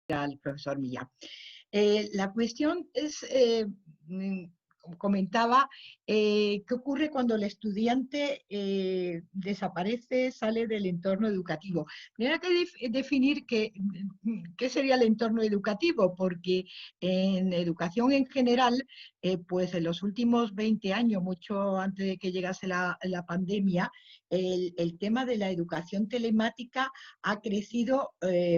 al profesor Millán. La cuestión es, como comentaba, ¿qué ocurre cuando el estudiante desaparece, sale del entorno educativo? Primero hay que definir qué sería el entorno educativo, porque en educación en general, pues en los últimos 20 años, mucho antes de que llegase la pandemia, el tema de la educación telemática ha crecido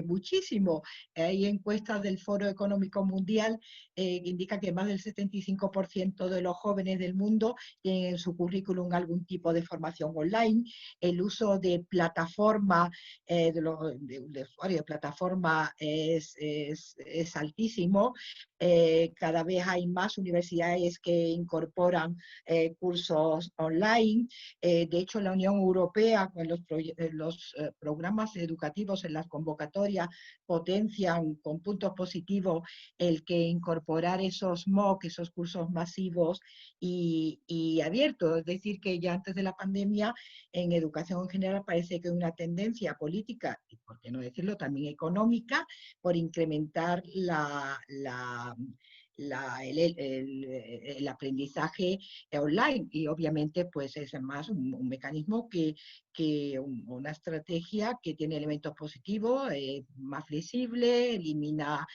muchísimo. Hay encuestas del Foro Económico Mundial que indican que más del 75% de los jóvenes del mundo tienen en su currículum algún tipo de formación online. El uso de plataforma, de usuarios de plataforma es altísimo. Cada vez hay más universidades que incorporan cursos online. De hecho, la Unión Europea, con los programas educativos en las convocatorias, potencian con puntos positivos el que incorporar esos MOOC, esos cursos masivos y abiertos. Es decir, que ya antes de la pandemia, en educación en general parece que hay una tendencia política, y por qué no decirlo, también económica, por incrementar el aprendizaje online, y obviamente pues es más un mecanismo que una estrategia que tiene elementos positivos, más flexible, elimina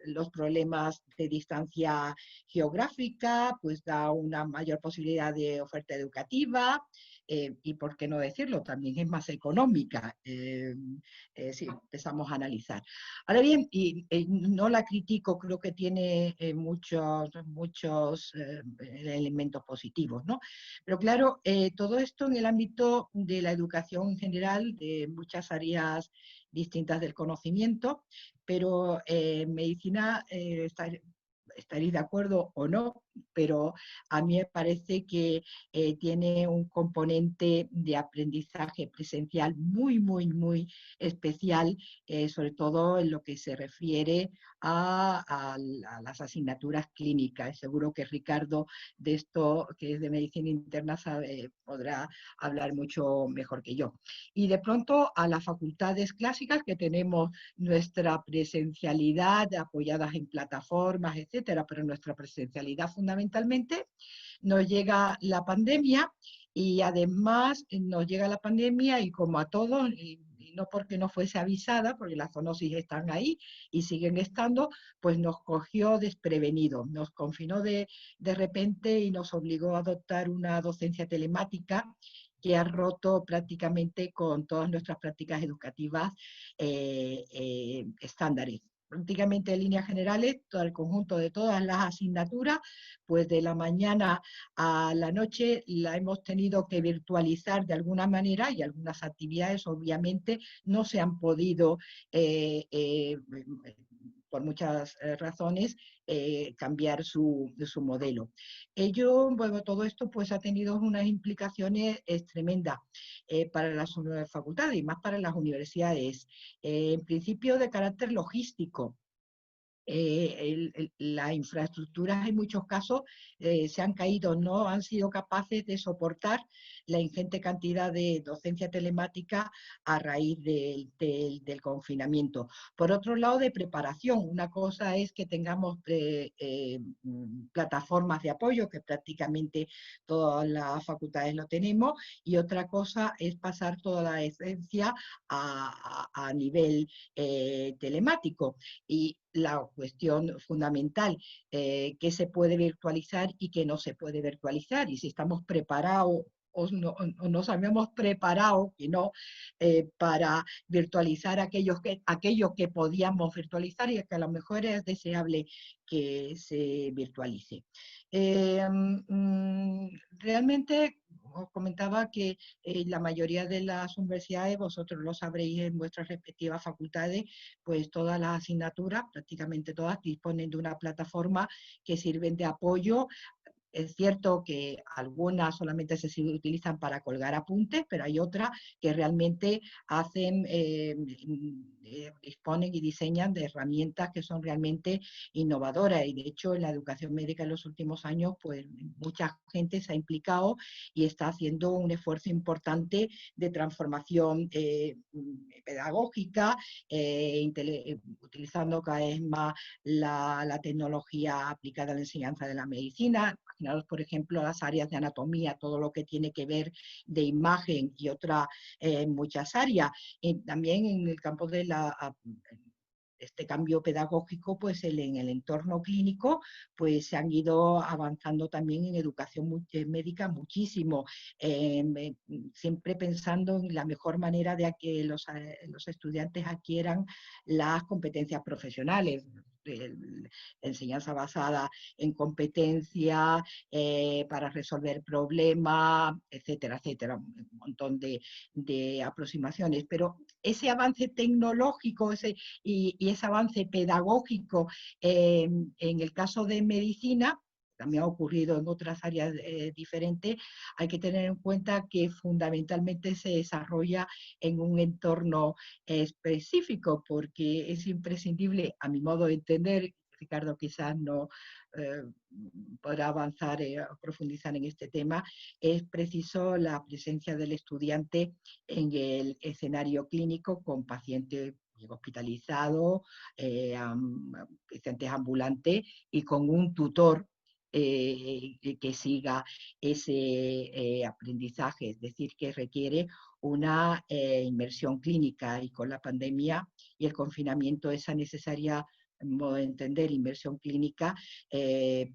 los problemas de distancia geográfica, pues da una mayor posibilidad de oferta educativa, y por qué no decirlo, también es más económica, si empezamos a analizar. Ahora bien, no la critico, creo que tiene muchos elementos positivos, ¿no? Pero claro, todo esto en el ámbito de la educación en general, de muchas áreas distintas del conocimiento, pero en medicina estaréis de acuerdo o no, pero a mí me parece que tiene un componente de aprendizaje presencial muy especial, sobre todo en lo que se refiere a las asignaturas clínicas. Seguro que Ricardo, de esto que es de medicina interna, podrá hablar mucho mejor que yo. Y de pronto a las facultades clásicas, que tenemos nuestra presencialidad apoyadas en plataformas, etcétera, pero nuestra presencialidad fundamentalmente, nos llega la pandemia, y además nos llega la pandemia y como a todos, y no porque no fuese avisada, porque las zoonosis están ahí y siguen estando, pues nos cogió desprevenido, nos confinó de repente y nos obligó a adoptar una docencia telemática que ha roto prácticamente con todas nuestras prácticas educativas estándares. Prácticamente en líneas generales, todo el conjunto de todas las asignaturas, pues de la mañana a la noche la hemos tenido que virtualizar de alguna manera, y algunas actividades obviamente no se han podido por muchas razones, cambiar su modelo. Bueno, todo esto pues ha tenido unas implicaciones tremendas para las facultades y más para las universidades. En principio de carácter logístico. Las infraestructuras en muchos casos se han caído, no han sido capaces de soportar la ingente cantidad de docencia telemática a raíz del confinamiento. Por otro lado, de preparación. Una cosa es que tengamos plataformas de apoyo, que prácticamente todas las facultades lo tenemos, y otra cosa es pasar toda la esencia a nivel telemático. Y la cuestión fundamental, qué se puede virtualizar y qué no se puede virtualizar, y si estamos preparados o nos habíamos preparado y no, para virtualizar aquello que podíamos virtualizar y que a lo mejor es deseable que se virtualice. Realmente os comentaba que la mayoría de las universidades, vosotros lo sabréis en vuestras respectivas facultades, pues todas las asignaturas, prácticamente todas, disponen de una plataforma que sirven de apoyo Es cierto que algunas solamente se utilizan para colgar apuntes, pero hay otras que realmente hacen, disponen y diseñan de herramientas que son realmente innovadoras. Y de hecho, en la educación médica en los últimos años, pues mucha gente se ha implicado y está haciendo un esfuerzo importante de transformación pedagógica, utilizando cada vez más la tecnología aplicada a la enseñanza de la medicina. Imaginaros, por ejemplo, las áreas de anatomía, todo lo que tiene que ver de imagen y otras muchas áreas. También en el campo de este cambio pedagógico, pues en el entorno clínico, pues se han ido avanzando también en educación médica muchísimo, siempre pensando en la mejor manera de que los estudiantes adquieran las competencias profesionales. Enseñanza basada en competencia para resolver problemas, etcétera, etcétera, un montón de aproximaciones. Pero ese avance tecnológico y ese avance pedagógico en el caso de medicina, también ha ocurrido en otras áreas diferentes, hay que tener en cuenta que fundamentalmente se desarrolla en un entorno específico, porque es imprescindible, a mi modo de entender, Ricardo quizás no eh, podrá avanzar o profundizar en este tema, es preciso la presencia del estudiante en el escenario clínico con pacientes hospitalizados, pacientes ambulantes y con un tutor que siga ese aprendizaje, es decir, que requiere una inmersión clínica, y con la pandemia y el confinamiento esa necesaria modo de entender inversión clínica,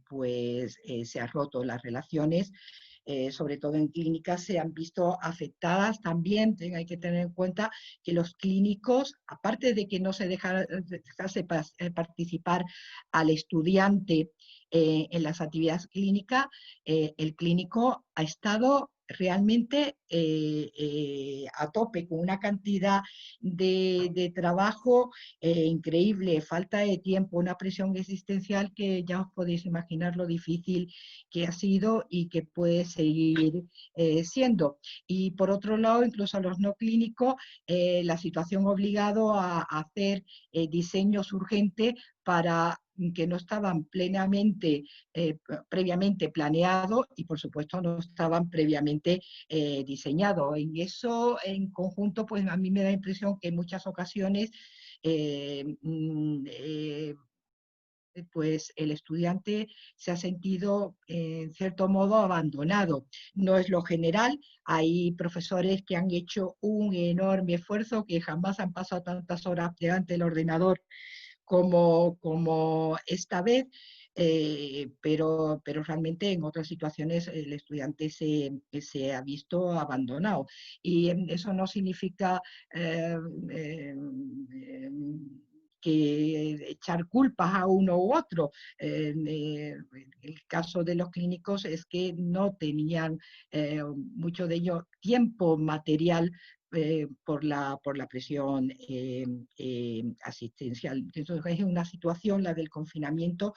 pues se han roto las relaciones, sobre todo en clínicas, se han visto afectadas también. Hay que tener en cuenta que los clínicos, aparte de que no se dejase participar al estudiante en las actividades clínicas, el clínico ha estado realmente a tope, con una cantidad de trabajo increíble, falta de tiempo, una presión existencial que ya os podéis imaginar lo difícil que ha sido y que puede seguir siendo. Y por otro lado, incluso a los no clínicos, la situación ha obligado a hacer diseños urgentes para que no estaban previamente planeados y por supuesto no estaban previamente diseñados. En eso, en conjunto, pues a mí me da la impresión que en muchas ocasiones pues el estudiante se ha sentido en cierto modo abandonado. No es lo general, hay profesores que han hecho un enorme esfuerzo, que jamás han pasado tantas horas delante del ordenador como esta vez, pero realmente en otras situaciones el estudiante se ha visto abandonado. Y eso no significa eh, eh, eh, que echar culpas a uno u otro. El caso de los clínicos es que no tenían, mucho de ello, tiempo material por la presión asistencial. Entonces es una situación, la del confinamiento,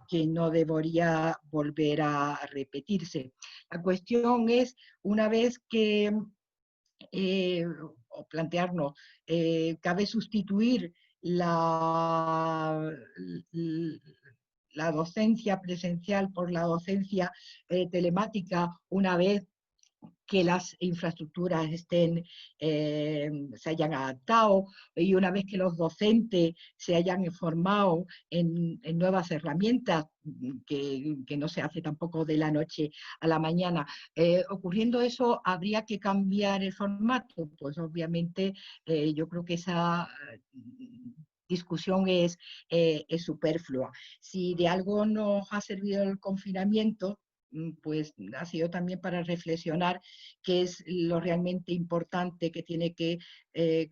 que no debería volver a repetirse. La cuestión es, una vez que, o plantearnos, cabe sustituir la, la docencia presencial por la docencia telemática una vez que las infraestructuras se hayan adaptado, y una vez que los docentes se hayan formado en nuevas herramientas, que no se hace tampoco de la noche a la mañana. Ocurriendo eso, ¿habría que cambiar el formato? Pues obviamente yo creo que esa discusión es superflua. Si de algo nos ha servido el confinamiento, pues ha sido también para reflexionar qué es lo realmente importante que tiene que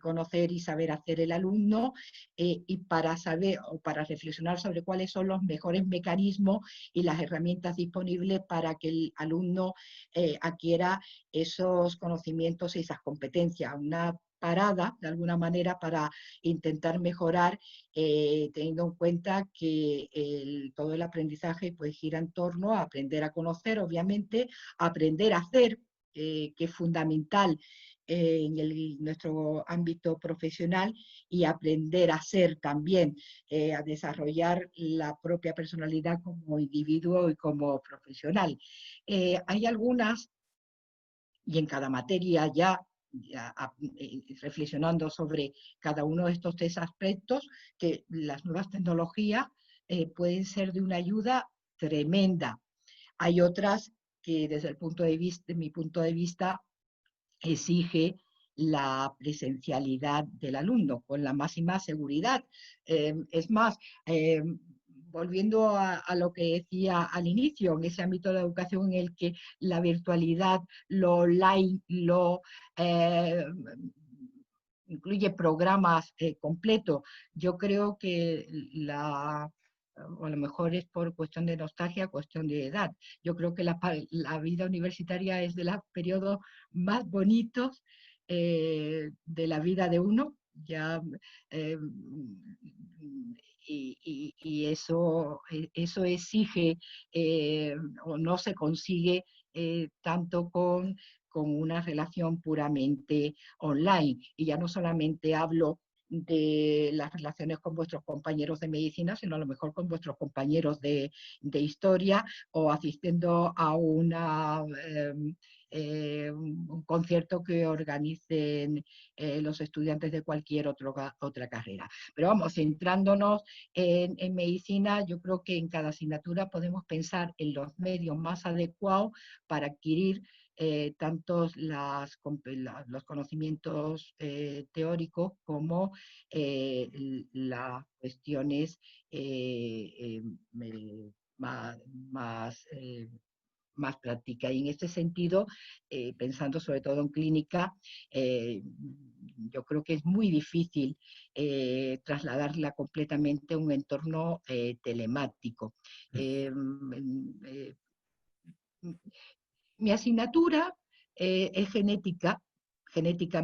conocer y saber hacer el alumno, y para saber o para reflexionar sobre cuáles son los mejores mecanismos y las herramientas disponibles para que el alumno adquiera esos conocimientos y esas competencias. Una parada, de alguna manera, para intentar mejorar, teniendo en cuenta que todo el aprendizaje pues gira en torno a aprender a conocer, obviamente, aprender a hacer, que es fundamental en nuestro ámbito profesional, y aprender a ser también, a desarrollar la propia personalidad como individuo y como profesional. Hay algunas, y en cada materia reflexionando sobre cada uno de estos tres aspectos, que las nuevas tecnologías pueden ser de una ayuda tremenda. Hay otras que desde el punto de vista, de mi punto de vista, exige la presencialidad del alumno con la máxima seguridad. Es más, volviendo a lo que decía al inicio, en ese ámbito de la educación en el que la virtualidad, lo online, incluye programas completos, yo creo que o a lo mejor es por cuestión de nostalgia, cuestión de edad. Yo creo que la vida universitaria es de los periodos más bonitos de la vida de uno. Ya, eh, y eso exige, o no se consigue tanto con una relación puramente online. Y ya no solamente hablo de las relaciones con vuestros compañeros de medicina, sino a lo mejor con vuestros compañeros de historia, o asistiendo a un concierto que organicen los estudiantes de cualquier otra carrera. Pero vamos, centrándonos en medicina, yo creo que en cada asignatura podemos pensar en los medios más adecuados para adquirir tanto los conocimientos teóricos como las cuestiones más, más, más prácticas. Y en este sentido, pensando sobre todo en clínica, yo creo que es muy difícil trasladarla completamente a un entorno telemático. Eh, Mi asignatura es genética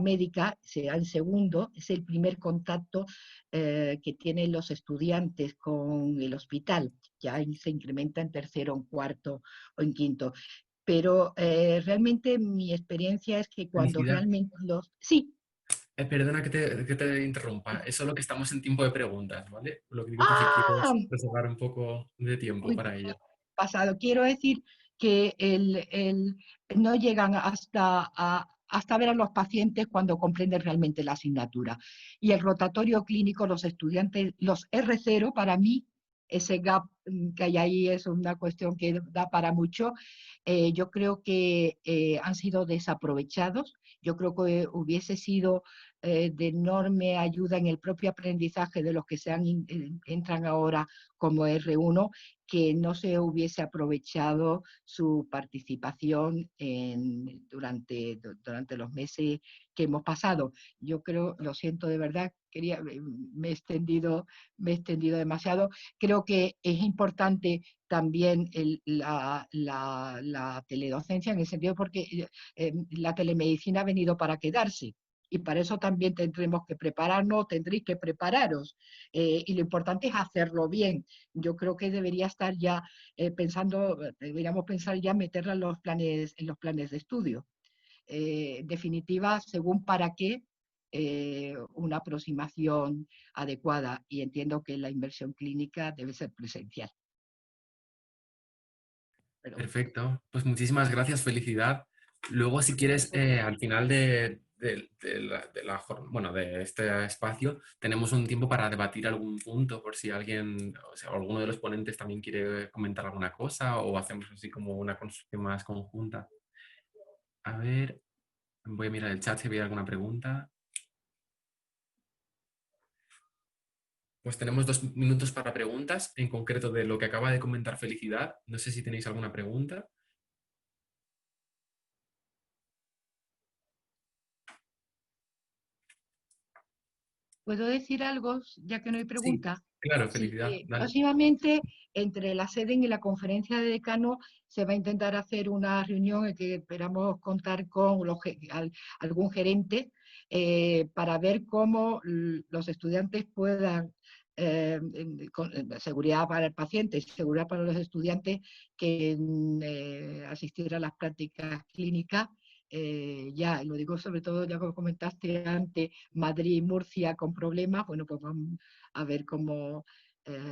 médica, será en segundo, es el primer contacto que tienen los estudiantes con el hospital, ya se incrementa en tercero, en cuarto o en quinto. Pero realmente mi experiencia es que cuando Felicidad. realmente Sí. Perdona que te interrumpa, es solo que estamos en tiempo de preguntas, ¿vale? Lo que digo por si ¡Ah! quieres reservar un poco de tiempo Uy, para ello. pasado. Quiero decir que no llegan hasta ver a los pacientes cuando comprenden realmente la asignatura. Y el rotatorio clínico, los estudiantes, los R0, para mí, ese gap que hay ahí es una cuestión que da para mucho. Yo creo que han sido desaprovechados. Yo creo que hubiese sido de enorme ayuda en el propio aprendizaje de los que entran ahora como R1, que no se hubiese aprovechado su participación durante los meses que hemos pasado. Yo creo, lo siento de verdad, me he extendido demasiado. Creo que es importante también la teledocencia, en el sentido porque la telemedicina ha venido para quedarse. Y para eso también tendremos que prepararnos, tendréis que prepararos. Y lo importante es hacerlo bien. Yo creo que debería estar ya deberíamos pensar ya meterla en los planes de estudio. En definitiva, según para qué, una aproximación adecuada. Y entiendo que la inversión clínica debe ser presencial. Pero, Perfecto, pues muchísimas gracias, Felicidad. Luego, si quieres, al final bueno, de este espacio, tenemos un tiempo para debatir algún punto, por si alguien, o sea, alguno de los ponentes también quiere comentar alguna cosa, o hacemos así como una construcción más conjunta. A ver, voy a mirar el chat si hay alguna pregunta. Pues tenemos 2 minutos para preguntas, en concreto de lo que acaba de comentar Felicidad. No sé si tenéis alguna pregunta. ¿puedo decir algo, ya que no hay Sí, pregunta? claro, Sí, Felicidad, dale. próximamente entre la SEDEN y la conferencia de decano se va a intentar hacer una reunión en que esperamos contar con algún gerente para ver cómo los estudiantes puedan, con seguridad para el paciente y seguridad para los estudiantes, que asistir a las prácticas clínicas. Ya, lo digo sobre todo, ya como comentaste antes, Madrid y Murcia con problemas, bueno, pues vamos a ver cómo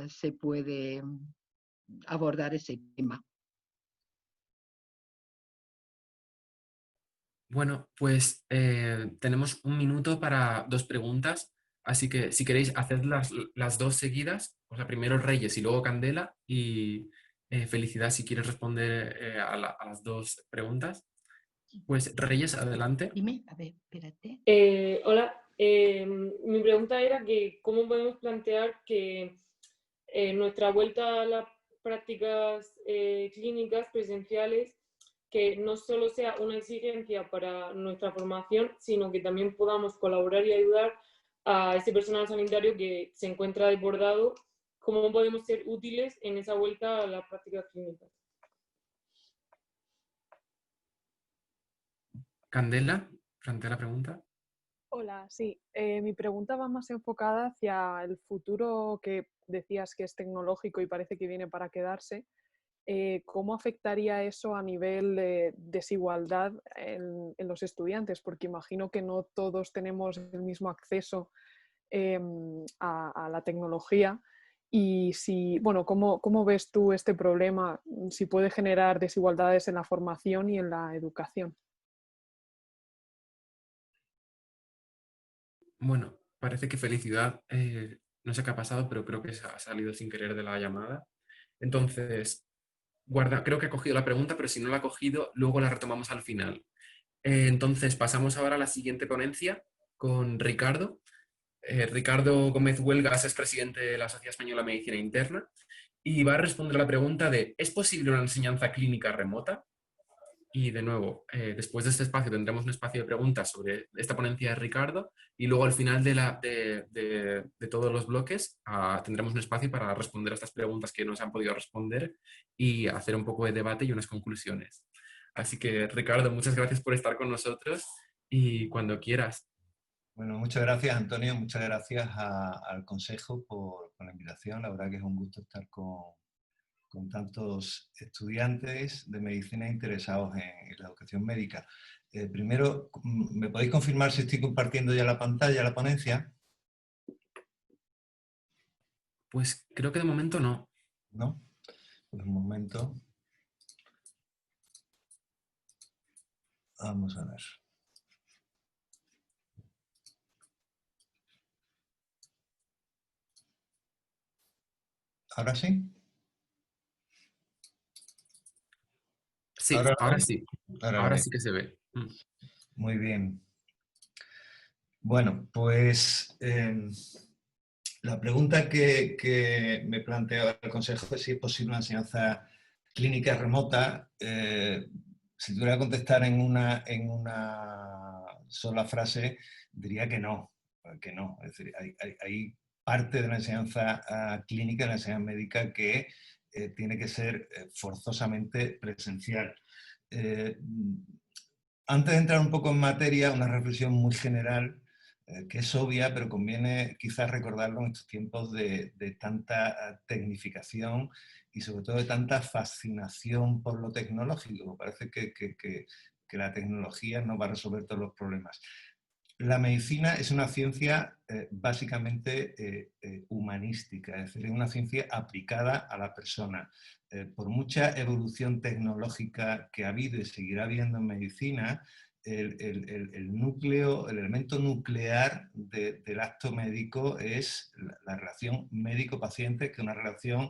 se puede abordar ese tema. Bueno, pues tenemos un minuto para 2 preguntas, así que si queréis hacer las 2 seguidas, o sea, primero Reyes y luego Candela, y Felicidad si quieres responder a las 2 preguntas. Pues Reyes, adelante. Dime, a ver, espérate. Hola, mi pregunta era que cómo podemos plantear que nuestra vuelta a las prácticas clínicas presenciales, que no solo sea una exigencia para nuestra formación, sino que también podamos colaborar y ayudar a ese personal sanitario que se encuentra desbordado, cómo podemos ser útiles en esa vuelta a las prácticas clínicas. Candela, plantea la pregunta. Hola, sí. Mi pregunta va más enfocada hacia el futuro que decías que es tecnológico y parece que viene para quedarse. ¿Cómo afectaría eso a nivel de desigualdad en los estudiantes? Porque imagino que no todos tenemos el mismo acceso a la tecnología. Y si, bueno, ¿cómo ves tú este problema? Si puede generar desigualdades en la formación y en la educación. Bueno, parece que Felicidad, no sé qué ha pasado, pero creo que se ha salido sin querer de la llamada. Entonces, creo que ha cogido la pregunta, pero si no la ha cogido, luego la retomamos al final. Entonces, pasamos ahora a la siguiente ponencia con Ricardo. Ricardo Gómez Huelgas es presidente de la Sociedad Española de Medicina Interna y va a responder a la pregunta de ¿es posible una enseñanza clínica remota? Y de nuevo, después de este espacio tendremos un espacio de preguntas sobre esta ponencia de Ricardo y luego al final de todos los bloques tendremos un espacio para responder a estas preguntas que no se han podido responder y hacer un poco de debate y unas conclusiones. Así que Ricardo, muchas gracias por estar con nosotros y cuando quieras. Bueno, muchas gracias Antonio, muchas gracias al Consejo por la invitación. La verdad que es un gusto estar con tantos estudiantes de medicina interesados en la educación médica. Primero, ¿me podéis confirmar si estoy compartiendo ya la pantalla, la ponencia? Pues creo que de momento no. ¿No? Pues un momento. Vamos a ver. ¿Ahora sí? Sí, ahora sí. Ahora sí que se ve. Muy bien. Bueno, pues la pregunta que me plantea el Consejo es si es posible una enseñanza clínica remota. Si tuviera que contestar en una sola frase, diría que no. Es decir, hay parte de la enseñanza clínica, de la enseñanza médica, que tiene que ser forzosamente presencial. Antes de entrar un poco en materia, una reflexión muy general, que es obvia, pero conviene quizás recordarlo en estos tiempos de tanta tecnificación y sobre todo de tanta fascinación por lo tecnológico. Parece que la tecnología no va a resolver todos los problemas. La medicina es una ciencia básicamente humanística, es decir, es una ciencia aplicada a la persona. Por mucha evolución tecnológica que ha habido y seguirá habiendo en medicina, el núcleo, el elemento nuclear del acto médico es la relación médico-paciente, que es una relación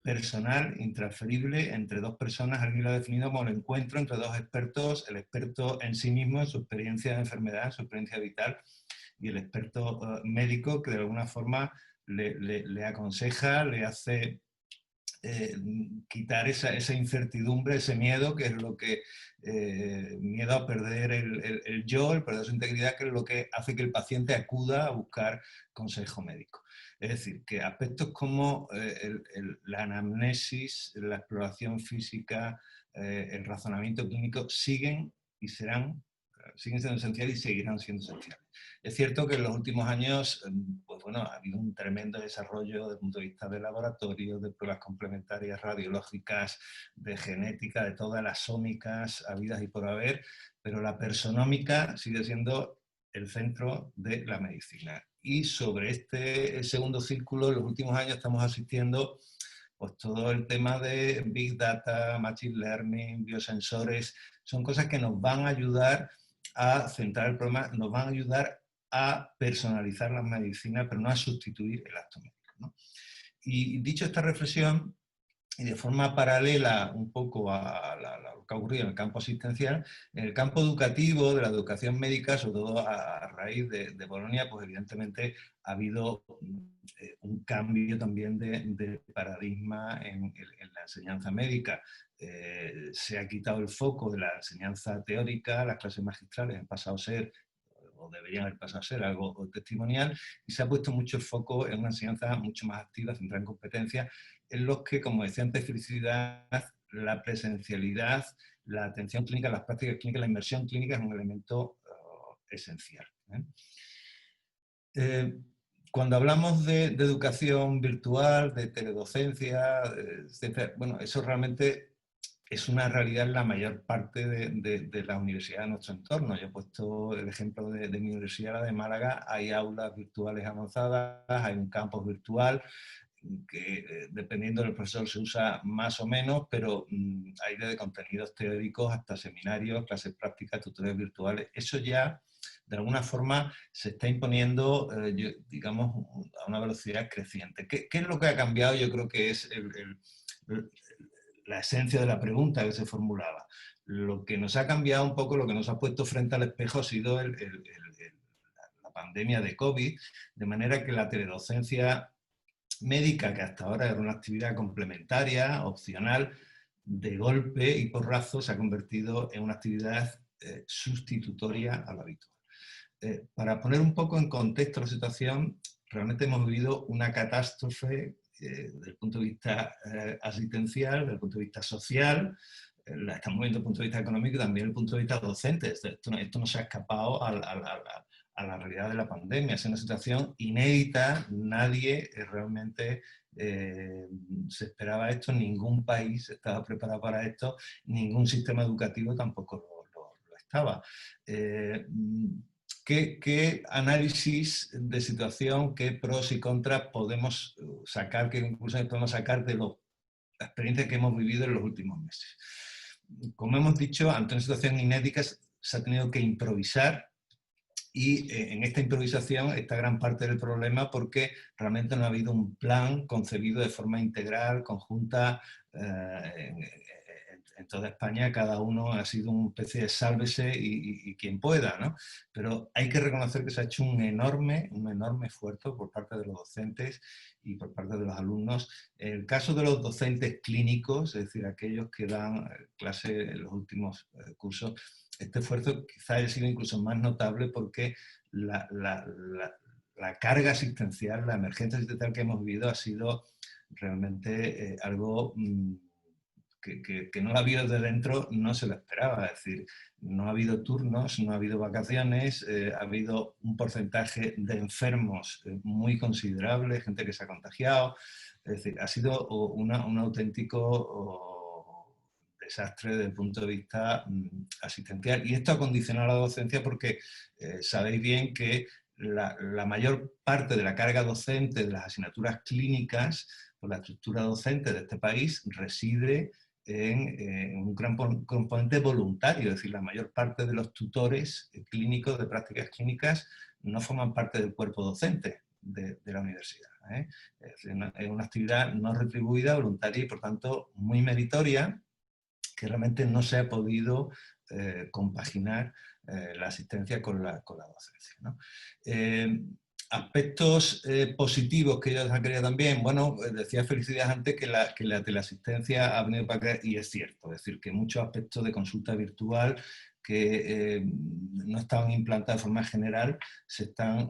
personal, intransferible entre dos personas. Alguien lo ha definido como el encuentro entre dos expertos, el experto en sí mismo, en su experiencia de enfermedad, en su experiencia vital, y el experto médico que de alguna forma le aconseja, le hace quitar esa incertidumbre, ese miedo, que es lo que, miedo a perder el yo, el perder su integridad, que es lo que hace que el paciente acuda a buscar consejo médico. Es decir, que aspectos como la anamnesis, la exploración física, el razonamiento clínico siguen y serán siguen siendo esenciales y seguirán siendo esenciales. Es cierto que en los últimos años, pues bueno, ha habido un tremendo desarrollo desde el punto de vista de laboratorios, de pruebas complementarias radiológicas, de genética, de todas las ómicas habidas y por haber, pero la personómica sigue siendo el centro de la medicina. Y sobre este segundo círculo, en los últimos años estamos asistiendo pues todo el tema de Big Data, Machine Learning, biosensores, son cosas que nos van a ayudar a centrar el problema, nos van a ayudar a personalizar la medicina, pero no a sustituir el acto médico, ¿no? Y dicho esta reflexión, y de forma paralela un poco a lo que ha ocurrido en el campo asistencial, en el campo educativo, de la educación médica, sobre todo a raíz de Bolonia, pues evidentemente ha habido un cambio también de paradigma en la enseñanza médica. Se ha quitado el foco de la enseñanza teórica, las clases magistrales han pasado a ser, o deberían haber pasado a ser, algo testimonial, y se ha puesto mucho el foco en una enseñanza mucho más activa, centrada en competencias, en los que, como decía antes Felicidad, la presencialidad, la atención clínica, las prácticas clínicas, la inmersión clínica es un elemento esencial. Cuando hablamos de educación virtual, de teledocencia, bueno, eso realmente es una realidad en la mayor parte de las universidades de nuestro entorno. Yo he puesto el ejemplo de mi universidad, la de Málaga, hay aulas virtuales avanzadas, hay un campus virtual, que dependiendo del profesor se usa más o menos, pero hay desde contenidos teóricos hasta seminarios, clases prácticas, tutoriales virtuales. Eso ya, de alguna forma, se está imponiendo, digamos, a una velocidad creciente. ¿Qué es lo que ha cambiado? Yo creo que es la esencia de la pregunta que se formulaba. Lo que nos ha cambiado un poco, lo que nos ha puesto frente al espejo ha sido la pandemia de COVID, de manera que la teledocencia médica, que hasta ahora era una actividad complementaria, opcional, de golpe y porrazo se ha convertido en una actividad sustitutoria a lo habitual. Para poner un poco en contexto la situación, realmente hemos vivido una catástrofe desde el punto de vista asistencial, desde el punto de vista social, la estamos viendo desde el punto de vista económico y también desde el punto de vista docente. Esto no se ha escapado a la realidad de la pandemia. Es una situación inédita, nadie realmente se esperaba esto, ningún país estaba preparado para esto, ningún sistema educativo tampoco lo estaba. ¿Qué análisis de situación, qué pros y contras podemos sacar, qué conclusiones podemos sacar de la experiencia que hemos vivido en los últimos meses? Como hemos dicho, ante una situación inédita se ha tenido que improvisar, y en esta improvisación está gran parte del problema, porque realmente no ha habido un plan concebido de forma integral, conjunta, en toda España. Cada uno ha sido una especie de sálvese y quien pueda, ¿no? Pero hay que reconocer que se ha hecho un enorme esfuerzo por parte de los docentes y por parte de los alumnos. En el caso de los docentes clínicos, es decir, aquellos que dan clase en los últimos cursos, este esfuerzo quizá haya sido incluso más notable, porque la carga asistencial, la emergencia asistencial que hemos vivido ha sido realmente algo que no lo ha habido desde dentro, no se lo esperaba. Es decir, no ha habido turnos, no ha habido vacaciones, ha habido un porcentaje de enfermos muy considerable, gente que se ha contagiado. Es decir, ha sido un auténtico desastre desde el punto de vista asistencial. Y esto ha condicionado a la docencia, porque sabéis bien que la mayor parte de la carga docente de las asignaturas clínicas, por la estructura docente de este país, reside en un gran componente voluntario. Es decir, la mayor parte de los tutores clínicos de prácticas clínicas no forman parte del cuerpo docente de la universidad. Es una actividad no retribuida, voluntaria y, por tanto, muy meritoria, que realmente no se ha podido compaginar la asistencia con la docencia, ¿no? Aspectos positivos que yo destacaría también. Bueno, decía Felicidad antes que la teleasistencia ha venido para quedar, y es cierto. Es decir, que muchos aspectos de consulta virtual que no estaban implantados de forma general se están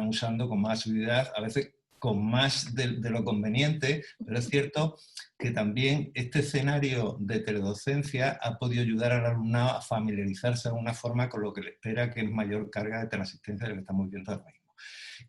usando con más asiduidad, a veces con más de lo conveniente, pero es cierto que también este escenario de teledocencia ha podido ayudar al alumnado a familiarizarse de alguna forma con lo que le espera, que es mayor carga de teleasistencia de lo que estamos viendo ahora mismo.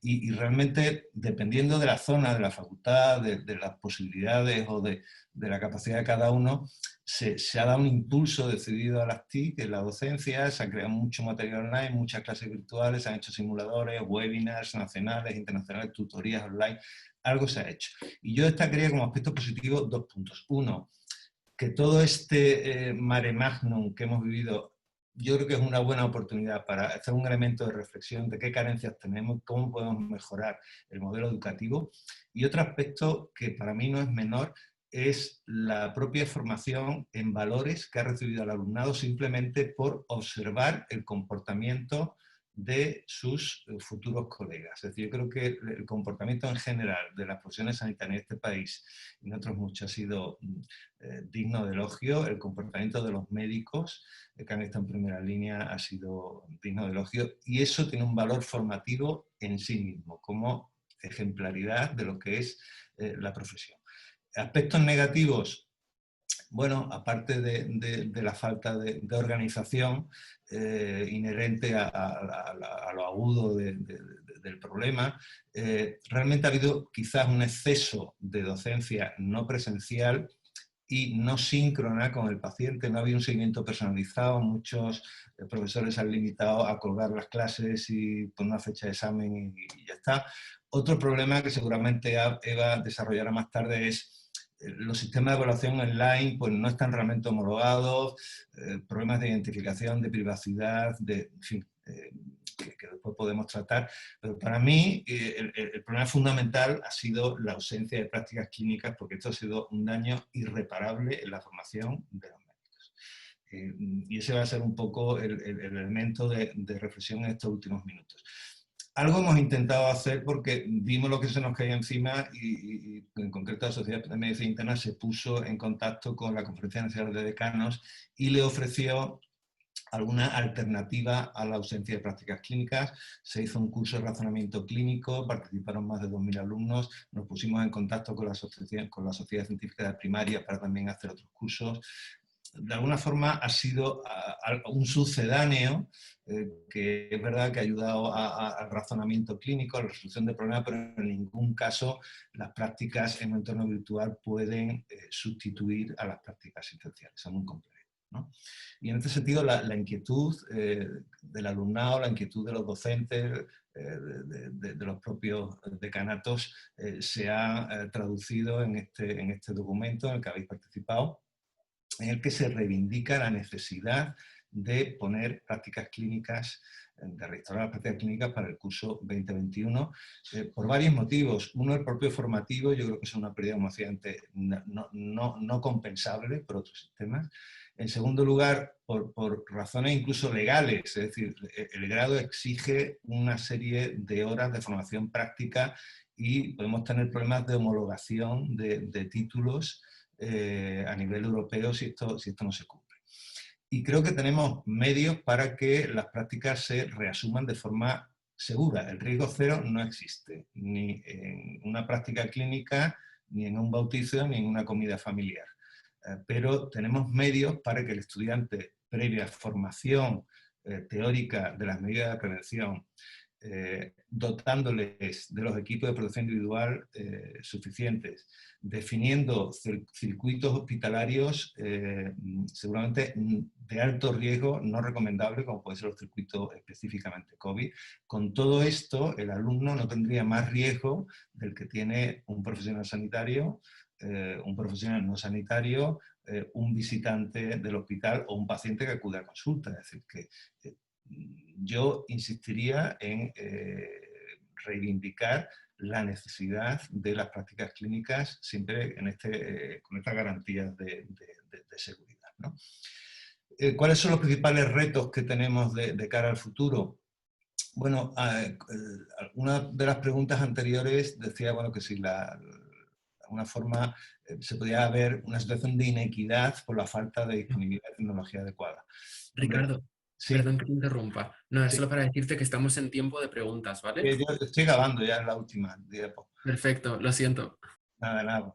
Y realmente, dependiendo de la zona, de la facultad, de las posibilidades o de la capacidad de cada uno, se ha dado un impulso decidido a las TIC en la docencia, se ha creado mucho material online, muchas clases virtuales, se han hecho simuladores, webinars nacionales, internacionales, tutorías online, algo se ha hecho. Y yo destacaría como aspecto positivo 2 puntos. Uno, que todo este mare magnum que hemos vivido, yo creo que es una buena oportunidad para hacer un elemento de reflexión de qué carencias tenemos, cómo podemos mejorar el modelo educativo. Y otro aspecto que para mí no es menor es la propia formación en valores que ha recibido el alumnado simplemente por observar el comportamiento de sus futuros colegas. Es decir, yo creo que el comportamiento en general de las profesiones sanitarias en este país y en otros muchos ha sido digno de elogio. El comportamiento de los médicos que han estado en primera línea ha sido digno de elogio, y eso tiene un valor formativo en sí mismo, como ejemplaridad de lo que es la profesión. Aspectos negativos, bueno, aparte de la falta de organización inherente a lo agudo del problema, realmente ha habido quizás un exceso de docencia no presencial y no síncrona con el paciente. No había un seguimiento personalizado, muchos profesores se han limitado a colgar las clases y poner una fecha de examen y ya está. Otro problema que seguramente Eva desarrollará más tarde es los sistemas de evaluación online pues no están realmente homologados, problemas de identificación, de privacidad, en fin, que después podemos tratar. Pero para mí el problema fundamental ha sido la ausencia de prácticas clínicas, porque esto ha sido un daño irreparable en la formación de los médicos. Y ese va a ser un poco el elemento de reflexión en estos últimos minutos. Algo hemos intentado hacer porque vimos lo que se nos caía encima y en concreto la Sociedad de Medicina Interna se puso en contacto con la Conferencia Nacional de Decanos y le ofreció alguna alternativa a la ausencia de prácticas clínicas. Se hizo un curso de razonamiento clínico, participaron más de 2.000 alumnos, nos pusimos en contacto con la Sociedad Científica de Primaria para también hacer otros cursos. De alguna forma ha sido un sucedáneo que es verdad que ha ayudado al razonamiento clínico, a la resolución de problemas, pero en ningún caso las prácticas en un entorno virtual pueden sustituir a las prácticas asistenciales, son un complemento, ¿no? Y en este sentido la inquietud del alumnado, la inquietud de los docentes, de los propios decanatos se ha traducido en este documento en el que habéis participado, en el que se reivindica la necesidad de poner prácticas clínicas, de restaurar las prácticas clínicas para el curso 2021, por varios motivos. Uno, el propio formativo, yo creo que es una pérdida, como decía antes, no compensable por otros sistemas. En segundo lugar, por razones incluso legales, es decir, el grado exige una serie de horas de formación práctica y podemos tener problemas de homologación de títulos a nivel europeo si esto no se cumple. Y creo que tenemos medios para que las prácticas se reasuman de forma segura. El riesgo cero no existe, ni en una práctica clínica, ni en un bautizo, ni en una comida familiar. Pero tenemos medios para que el estudiante, previa formación teórica de las medidas de prevención, dotándoles de los equipos de protección individual suficientes, definiendo circuitos hospitalarios seguramente de alto riesgo, no recomendable, como pueden ser los circuitos específicamente COVID. Con todo esto, el alumno no tendría más riesgo del que tiene un profesional sanitario, un profesional no sanitario, un visitante del hospital o un paciente que acude a consulta. Es decir, que yo insistiría en reivindicar la necesidad de las prácticas clínicas siempre con estas garantías de seguridad, ¿no? ¿Cuáles son los principales retos que tenemos de cara al futuro? Bueno, una de las preguntas anteriores decía bueno, que si de alguna forma se podía haber una situación de inequidad por la falta de disponibilidad de tecnología adecuada. Ricardo, Sí, Perdón que te interrumpa. No, es sí. solo para decirte que estamos en tiempo de preguntas, ¿vale? Yo estoy acabando ya en la última diapo. Perfecto, lo siento. Nada,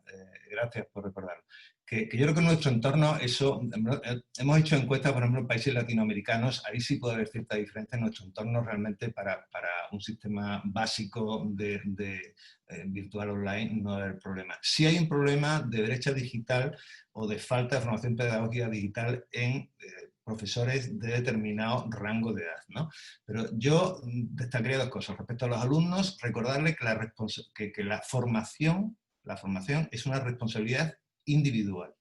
gracias por recordarlo. Que yo creo que en nuestro entorno, eso, hemos hecho encuestas, por ejemplo, en países latinoamericanos, ahí sí puede haber cierta diferencia en nuestro entorno realmente para un sistema básico de virtual online no es el problema. Sí hay un problema de brecha digital o de falta de formación pedagógica digital en profesores de determinado rango de edad, ¿no? Pero yo destacaría dos cosas. Respecto a los alumnos, recordarles que la formación es una responsabilidad individual,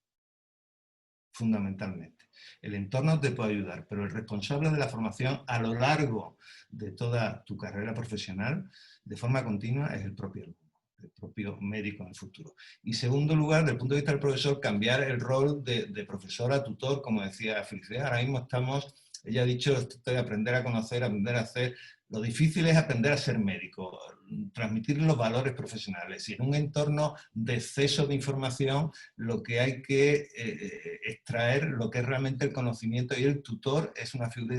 fundamentalmente. El entorno te puede ayudar, pero el responsable de la formación a lo largo de toda tu carrera profesional, de forma continua, es el propio alumno, el propio médico en el futuro. Y segundo lugar, desde el punto de vista del profesor, cambiar el rol de profesor a tutor, como decía Felicidad. Ahora mismo ella ha dicho, esto de aprender a conocer, aprender a hacer. Lo difícil es aprender a ser médico, transmitir los valores profesionales. Y en un entorno de exceso de información, lo que hay que extraer lo que es realmente el conocimiento, y el tutor es una figura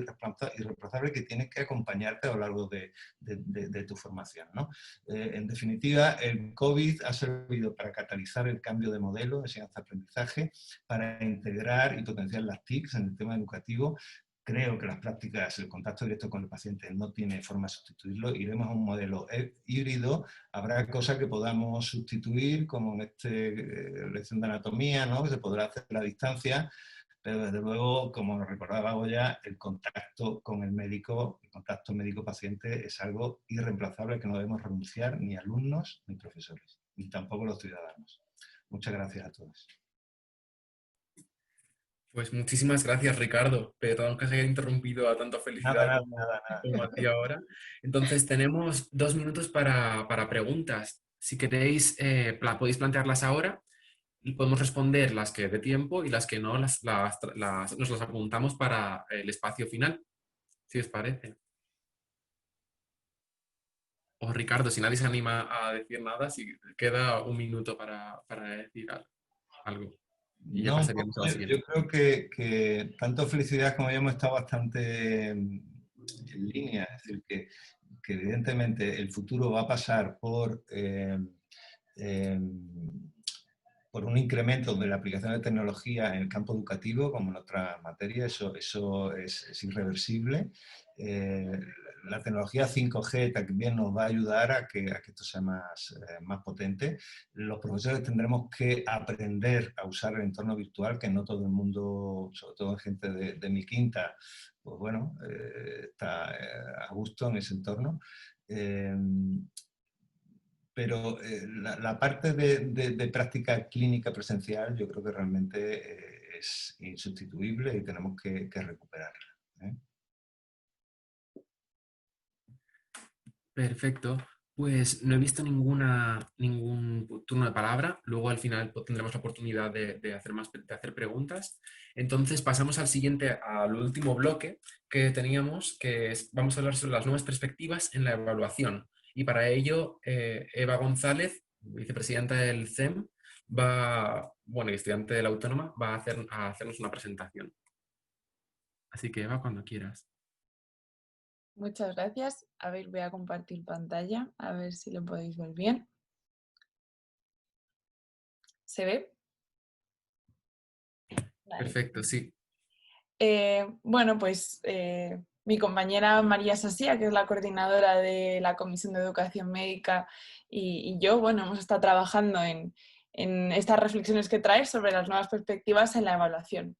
irreemplazable que tiene que acompañarte a lo largo de tu formación, ¿no? En definitiva, el COVID ha servido para catalizar el cambio de modelo de enseñanza-aprendizaje, para integrar y potenciar las TICs en el tema educativo. Creo que las prácticas, el contacto directo con el paciente no tiene forma de sustituirlo. Iremos a un modelo híbrido. Habrá cosas que podamos sustituir, como en esta lección de anatomía, ¿no? Que se podrá hacer a la distancia, pero desde luego, como nos recordaba Goya, el contacto con el médico, el contacto médico-paciente es algo irreemplazable que no debemos renunciar ni alumnos ni profesores, ni tampoco los ciudadanos. Muchas gracias a todos. Pues muchísimas gracias, Ricardo. Perdón que se haya interrumpido a tanta felicidad Nada. como a ti ahora. Entonces, tenemos 2 minutos para preguntas. Si queréis, podéis plantearlas ahora y podemos responder las que dé tiempo, y las que no, nos las apuntamos para el espacio final, si os parece. O Ricardo, si nadie se anima a decir nada, si queda 1 minuto para decir algo. Y ya No, un pasaríamos a poco, la yo siguiente. creo que tanto Felicidad como yo hemos estado bastante en línea, es decir, que evidentemente el futuro va a pasar por un incremento de la aplicación de tecnología en el campo educativo, como en otras materias. Eso es irreversible. La tecnología 5G también nos va a ayudar a que esto sea más potente. Los profesores tendremos que aprender a usar el entorno virtual, que no todo el mundo, sobre todo gente de mi quinta, pues bueno, está a gusto en ese entorno. Pero la parte de práctica clínica presencial yo creo que realmente es insustituible y tenemos que recuperarla, ¿eh? Perfecto. Pues no he visto ningún turno de palabra. Luego al final tendremos la oportunidad de hacer preguntas. Entonces pasamos al último bloque que teníamos, vamos a hablar sobre las nuevas perspectivas en la evaluación. Y para ello, Eva González, vicepresidenta del CEM, y estudiante de la Autónoma, va a hacernos una presentación. Así que Eva, cuando quieras. Muchas gracias. A ver, voy a compartir pantalla, a ver si lo podéis ver bien. ¿Se ve? Vale. Perfecto, sí. Bueno, pues mi compañera María Sasía, que es la coordinadora de la Comisión de Educación Médica, y yo, bueno, hemos estado trabajando en estas reflexiones que traes sobre las nuevas perspectivas en la evaluación.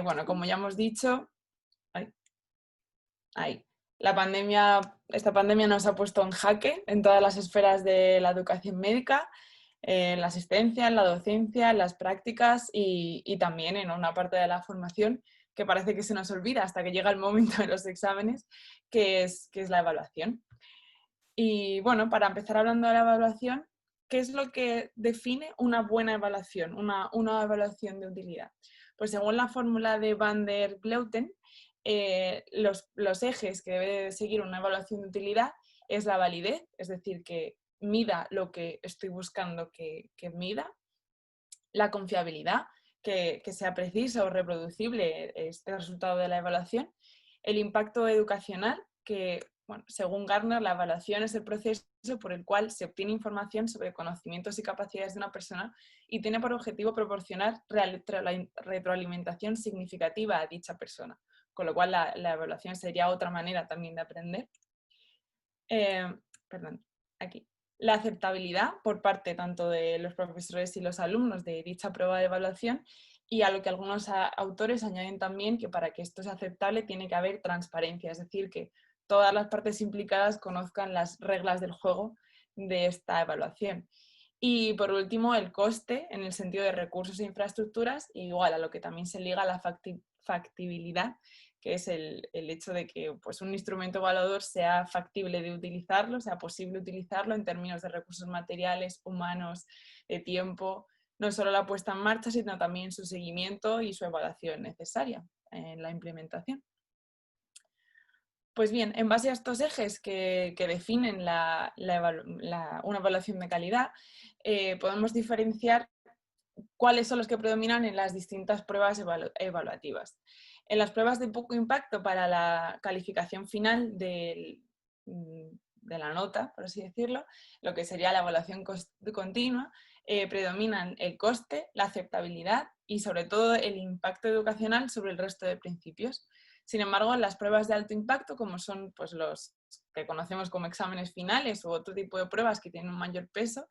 Bueno, como ya hemos dicho, esta pandemia nos ha puesto en jaque en todas las esferas de la educación médica, en la asistencia, en la docencia, en las prácticas y también en una parte de la formación que parece que se nos olvida hasta que llega el momento de los exámenes, que es la evaluación. Y bueno, para empezar hablando de la evaluación, ¿qué es lo que define una buena evaluación, una evaluación de utilidad? Pues según la fórmula de Van der Vleuten, los ejes que debe seguir una evaluación de utilidad es la validez, es decir, que mida lo que estoy buscando que mida, la confiabilidad, que sea preciso o reproducible este resultado de la evaluación, el impacto educacional, que bueno, según Gardner, la evaluación es el proceso por el cual se obtiene información sobre conocimientos y capacidades de una persona y tiene por objetivo proporcionar retroalimentación significativa a dicha persona, con lo cual la evaluación sería otra manera también de aprender. Aquí. La aceptabilidad por parte tanto de los profesores y los alumnos de dicha prueba de evaluación, y a lo que algunos autores añaden también que para que esto sea aceptable tiene que haber transparencia, es decir, que todas las partes implicadas conozcan las reglas del juego de esta evaluación. Y por último, el coste en el sentido de recursos e infraestructuras, igual a lo que también se liga la factibilidad, que es el hecho de que pues, un instrumento evaluador sea factible de utilizarlo, sea posible utilizarlo en términos de recursos materiales, humanos, de tiempo, no solo la puesta en marcha, sino también su seguimiento y su evaluación necesaria en la implementación. Pues bien, en base a estos ejes que definen una evaluación de calidad, podemos diferenciar cuáles son los que predominan en las distintas pruebas evaluativas. En las pruebas de poco impacto para la calificación final de la nota, por así decirlo, lo que sería la evaluación continua, predominan el coste, la aceptabilidad y sobre todo el impacto educacional sobre el resto de principios. Sin embargo, en las pruebas de alto impacto, como son pues, los que conocemos como exámenes finales u otro tipo de pruebas que tienen un mayor peso,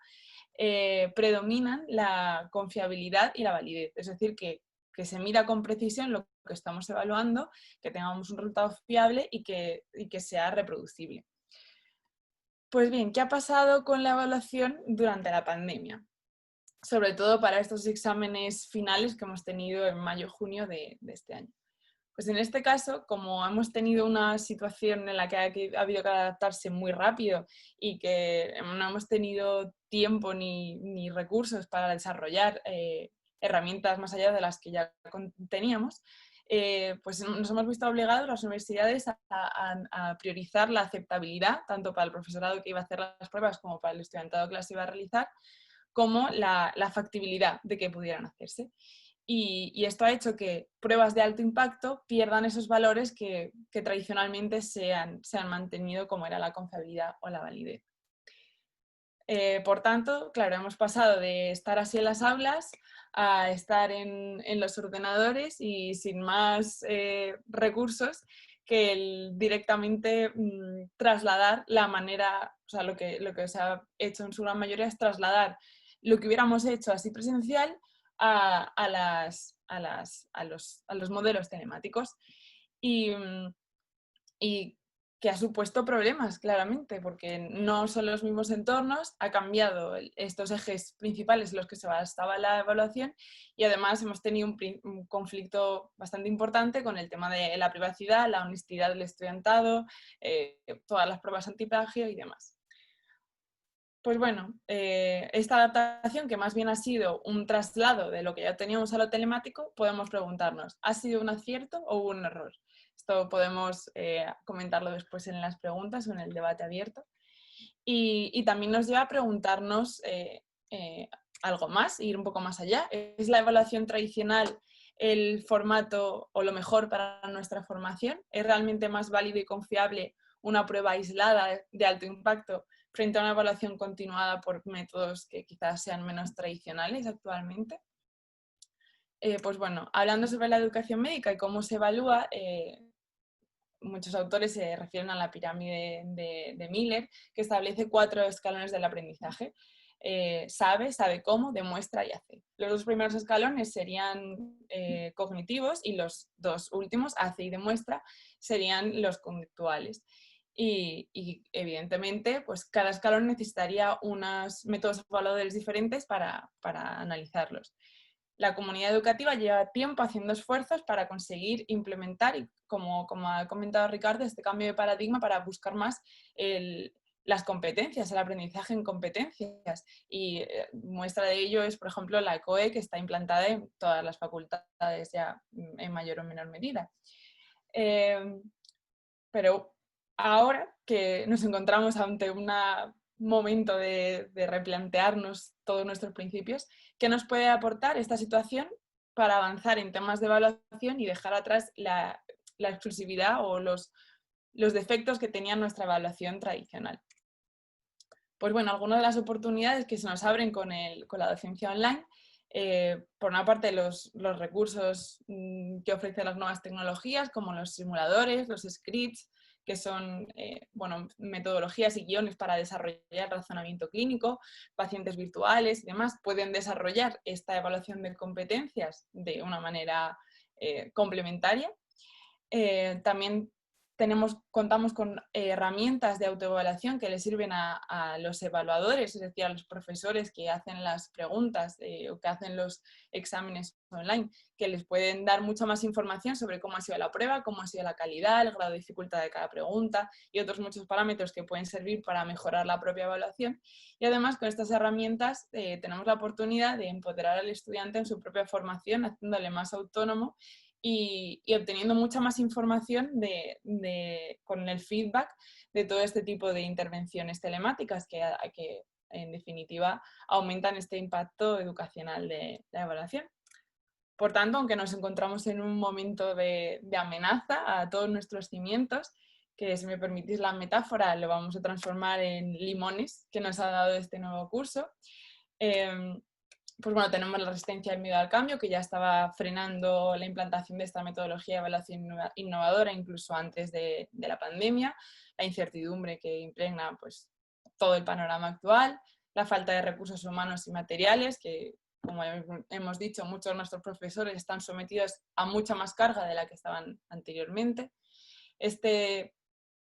predominan la confiabilidad y la validez. Es decir, que se mida con precisión lo que estamos evaluando, que tengamos un resultado fiable y que sea reproducible. Pues bien, ¿qué ha pasado con la evaluación durante la pandemia? Sobre todo para estos exámenes finales que hemos tenido en mayo-junio de este año. Pues en este caso, como hemos tenido una situación en la que ha habido que adaptarse muy rápido y que no hemos tenido tiempo ni recursos para desarrollar herramientas más allá de las que ya teníamos, pues nos hemos visto obligados las universidades a priorizar la aceptabilidad, tanto para el profesorado que iba a hacer las pruebas como para el estudiantado que las iba a realizar, como la factibilidad de que pudieran hacerse. Y esto ha hecho que pruebas de alto impacto pierdan esos valores que tradicionalmente se han mantenido, como era la confiabilidad o la validez. Por tanto, claro, hemos pasado de estar así en las aulas a estar en los ordenadores y sin más recursos que directamente trasladar la manera, o sea, lo que se ha hecho en su gran mayoría es trasladar lo que hubiéramos hecho así presencial a los modelos telemáticos y que ha supuesto problemas, claramente, porque no son los mismos entornos, ha cambiado estos ejes principales en los que se basaba la evaluación y además hemos tenido un conflicto bastante importante con el tema de la privacidad, la honestidad del estudiantado, todas las pruebas antiplagio y demás. Pues bueno, esta adaptación, que más bien ha sido un traslado de lo que ya teníamos a lo telemático, podemos preguntarnos, ¿ha sido un acierto o un error? Esto podemos comentarlo después en las preguntas o en el debate abierto. Y también nos lleva a preguntarnos algo más, ir un poco más allá. ¿Es la evaluación tradicional el formato o lo mejor para nuestra formación? ¿Es realmente más válido y confiable una prueba aislada de alto impacto frente a una evaluación continuada por métodos que quizás sean menos tradicionales actualmente? Pues bueno, hablando sobre la educación médica y cómo se evalúa, muchos autores se refieren a la pirámide de Miller, que establece 4 escalones del aprendizaje. Sabe cómo, demuestra y hace. Los 2 primeros escalones serían cognitivos y los 2 últimos, hace y demuestra, serían los conductuales. Y evidentemente, pues cada escalón necesitaría unos métodos evaluadores diferentes para analizarlos. La comunidad educativa lleva tiempo haciendo esfuerzos para conseguir implementar, y como ha comentado Ricardo, este cambio de paradigma para buscar más las competencias, el aprendizaje en competencias. Y muestra de ello es, por ejemplo, la COE, que está implantada en todas las facultades ya en mayor o menor medida. Pero ahora que nos encontramos ante un momento de replantearnos todos nuestros principios, ¿qué nos puede aportar esta situación para avanzar en temas de evaluación y dejar atrás la exclusividad o los defectos que tenía nuestra evaluación tradicional. Pues bueno, algunas de las oportunidades que se nos abren con la docencia online, por una parte los recursos que ofrecen las nuevas tecnologías, como los simuladores, los scripts, que son metodologías y guiones para desarrollar razonamiento clínico, pacientes virtuales y demás, pueden desarrollar esta evaluación de competencias de una manera complementaria. También contamos con herramientas de autoevaluación que les sirven a los evaluadores, es decir, a los profesores que hacen las preguntas o que hacen los exámenes online, que les pueden dar mucha más información sobre cómo ha sido la prueba, cómo ha sido la calidad, el grado de dificultad de cada pregunta y otros muchos parámetros que pueden servir para mejorar la propia evaluación. Y además, con estas herramientas tenemos la oportunidad de empoderar al estudiante en su propia formación, haciéndole más autónomo y obteniendo mucha más información con el feedback de todo este tipo de intervenciones telemáticas que en definitiva aumentan este impacto educacional de la evaluación. Por tanto, aunque nos encontramos en un momento de amenaza a todos nuestros cimientos, que si me permitís la metáfora lo vamos a transformar en limones que nos ha dado este nuevo curso, pues bueno, tenemos la resistencia al miedo al cambio, que ya estaba frenando la implantación de esta metodología de evaluación innovadora incluso antes de la pandemia, la incertidumbre que impregna pues, todo el panorama actual, la falta de recursos humanos y materiales, que como hemos dicho, muchos de nuestros profesores están sometidos a mucha más carga de la que estaban anteriormente. Este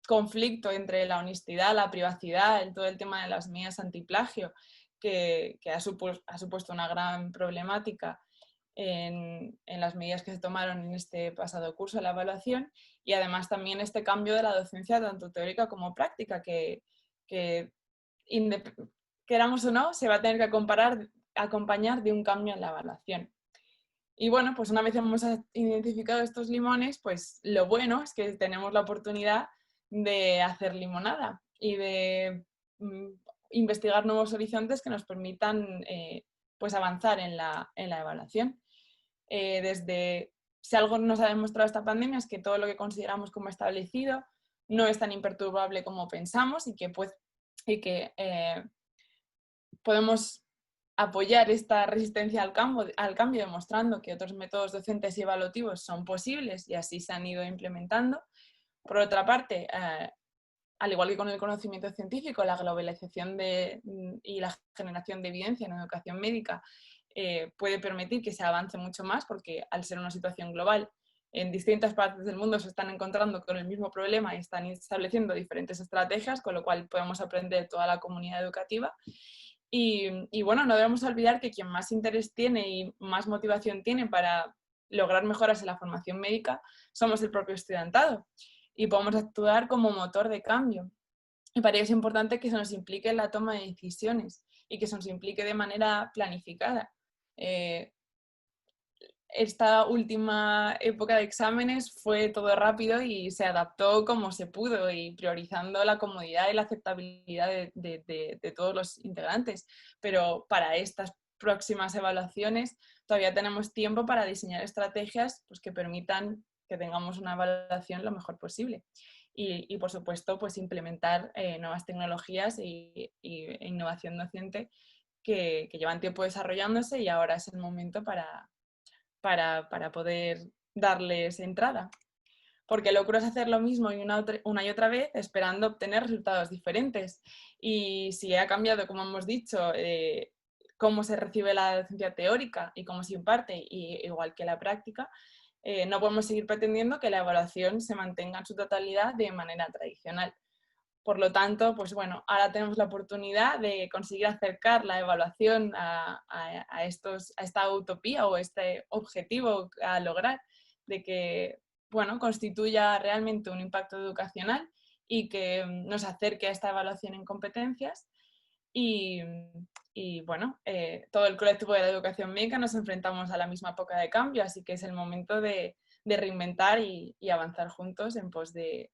conflicto entre la honestidad, la privacidad, todo el tema de las medidas antiplagio, que ha supuesto una gran problemática en las medidas que se tomaron en este pasado curso de la evaluación, y además también este cambio de la docencia tanto teórica como práctica que queramos o no, se va a tener que acompañar de un cambio en la evaluación. Y bueno, pues una vez hemos identificado estos limones, pues lo bueno es que tenemos la oportunidad de hacer limonada y de investigar nuevos horizontes que nos permitan pues avanzar en la evaluación. Si algo nos ha demostrado esta pandemia es que todo lo que consideramos como establecido no es tan imperturbable como pensamos y que podemos apoyar esta resistencia al cambio demostrando que otros métodos docentes y evaluativos son posibles y así se han ido implementando. Por otra parte, al igual que con el conocimiento científico, la globalización y la generación de evidencia en educación médica puede permitir que se avance mucho más porque al ser una situación global, en distintas partes del mundo se están encontrando con el mismo problema y están estableciendo diferentes estrategias, con lo cual podemos aprender de toda la comunidad educativa. Y bueno, no debemos olvidar que quien más interés tiene y más motivación tiene para lograr mejoras en la formación médica somos el propio estudiantado y podemos actuar como motor de cambio. Y para ello es importante que se nos implique en la toma de decisiones y que se nos implique de manera planificada. Esta última época de exámenes fue todo rápido y se adaptó como se pudo y priorizando la comodidad y la aceptabilidad de todos los integrantes. Pero para estas próximas evaluaciones todavía tenemos tiempo para diseñar estrategias pues, que permitan que tengamos una evaluación lo mejor posible. Y por supuesto, pues implementar nuevas tecnologías e innovación docente que llevan tiempo desarrollándose y ahora es el momento para poder darles entrada. Porque lo logro es hacer lo mismo una y otra vez esperando obtener resultados diferentes. Y si ha cambiado, como hemos dicho, cómo se recibe la docencia teórica y cómo se imparte, igual que la práctica, no podemos seguir pretendiendo que la evaluación se mantenga en su totalidad de manera tradicional. Por lo tanto, pues bueno, ahora tenemos la oportunidad de conseguir acercar la evaluación a esta utopía o este objetivo a lograr, de que bueno, constituya realmente un impacto educacional y que nos acerque a esta evaluación en competencias. Y bueno, todo el colectivo de la educación médica nos enfrentamos a la misma época de cambio, así que es el momento de reinventar y avanzar juntos en pos de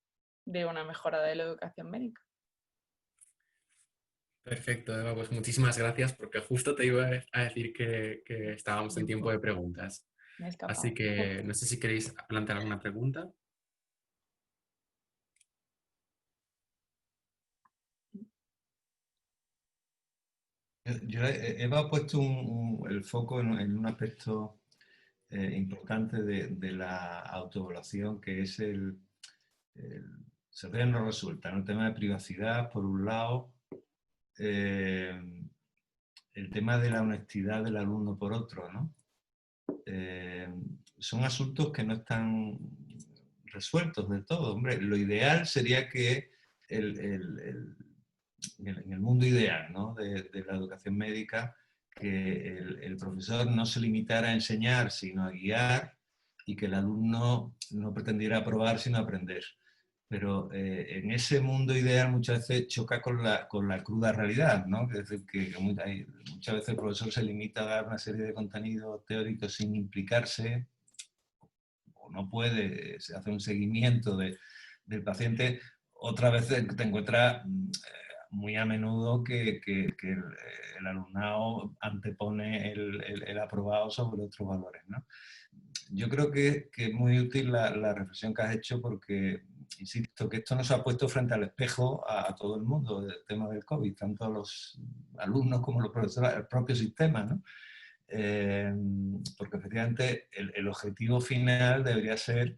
una mejora de la educación médica. Perfecto, Eva, pues muchísimas gracias porque justo te iba a decir que estábamos en tiempo de preguntas. Así que no sé si queréis plantear alguna pregunta. Eva ha puesto el foco en un aspecto importante de la autoevaluación, que es se ve no resulta, ¿no? El tema de privacidad, por un lado, el tema de la honestidad del alumno, por otro, ¿no? Son asuntos que no están resueltos del todo. Hombre, lo ideal sería que en el mundo ideal, ¿no? de la educación médica, que el profesor no se limitara a enseñar, sino a guiar, y que el alumno no pretendiera aprobar, sino aprender. Pero en ese mundo ideal muchas veces choca con la cruda realidad, ¿no? Es decir, que muchas veces el profesor se limita a dar una serie de contenidos teóricos sin implicarse, o no puede hacer un seguimiento del paciente. Otras veces te encuentras muy a menudo que el alumnado antepone el aprobado sobre otros valores, ¿no? Yo creo que es muy útil la reflexión que has hecho, porque, insisto, que esto nos ha puesto frente al espejo a todo el mundo, el tema del COVID, tanto a los alumnos como los profesores, el propio sistema, ¿no? Porque efectivamente el objetivo final debería ser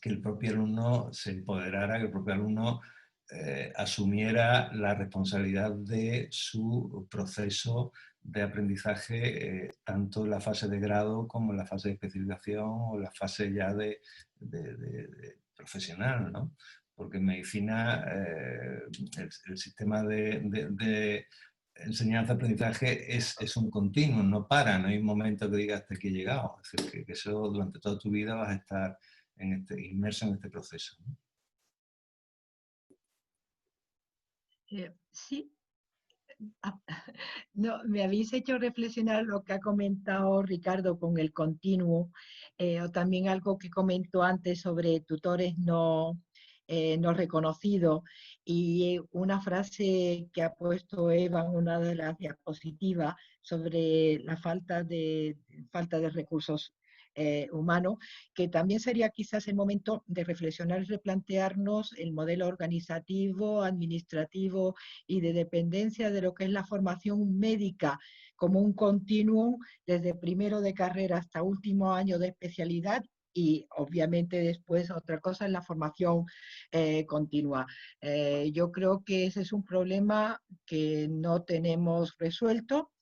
que el propio alumno se empoderara, que el propio alumno asumiera la responsabilidad de su proceso de aprendizaje, tanto en la fase de grado como en la fase de especialización o en la fase ya de profesional, ¿no? Porque en medicina el sistema de enseñanza-aprendizaje es un continuo, no para, no hay un momento que digas hasta aquí he llegado. Es decir, que eso durante toda tu vida vas a estar inmerso en este proceso, ¿no? Sí, no, me habéis hecho reflexionar lo que ha comentado Ricardo con el continuo, o también algo que comentó antes sobre tutores no reconocidos, y una frase que ha puesto Eva en una de las diapositivas sobre la falta de recursos humanos, que también sería quizás el momento de reflexionar y replantearnos el modelo organizativo, administrativo y de dependencia de lo que es la formación médica como un continuum desde primero de carrera hasta último año de especialidad, y obviamente después otra cosa es la formación continua. Yo creo que ese es un problema que no tenemos resuelto.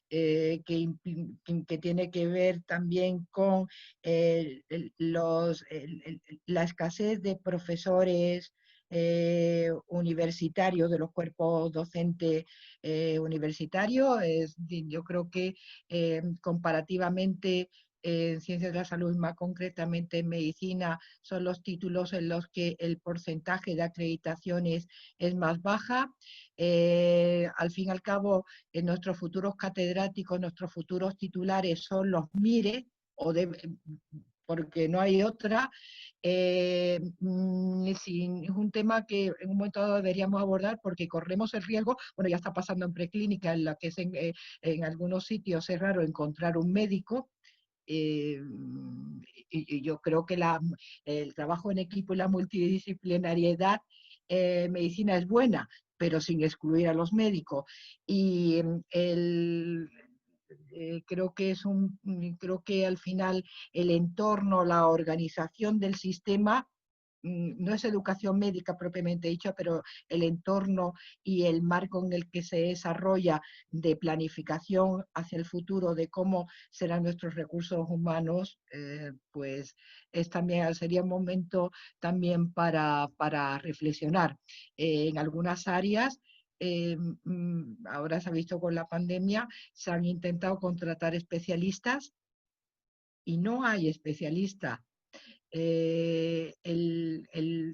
Que tiene que ver también con la escasez de profesores universitarios, de los cuerpos docentes universitarios. Yo creo que comparativamente en ciencias de la salud, más concretamente en medicina, son los títulos en los que el porcentaje de acreditaciones es más baja. Al fin y al cabo, nuestros futuros catedráticos, nuestros futuros titulares son los MIRE, porque no hay otra. Es un tema que en un momento dado deberíamos abordar, porque corremos el riesgo, bueno, ya está pasando en preclínica, en la que en algunos sitios es raro encontrar un médico. Y yo creo que el trabajo en equipo y la multidisciplinariedad medicina es buena, pero sin excluir a los médicos. Y creo que al final el entorno, la organización del sistema no es educación médica propiamente dicha, pero el entorno y el marco en el que se desarrolla de planificación hacia el futuro de cómo serán nuestros recursos humanos, pues sería un momento también para reflexionar. En algunas áreas, ahora se ha visto con la pandemia, se han intentado contratar especialistas y no hay especialistas.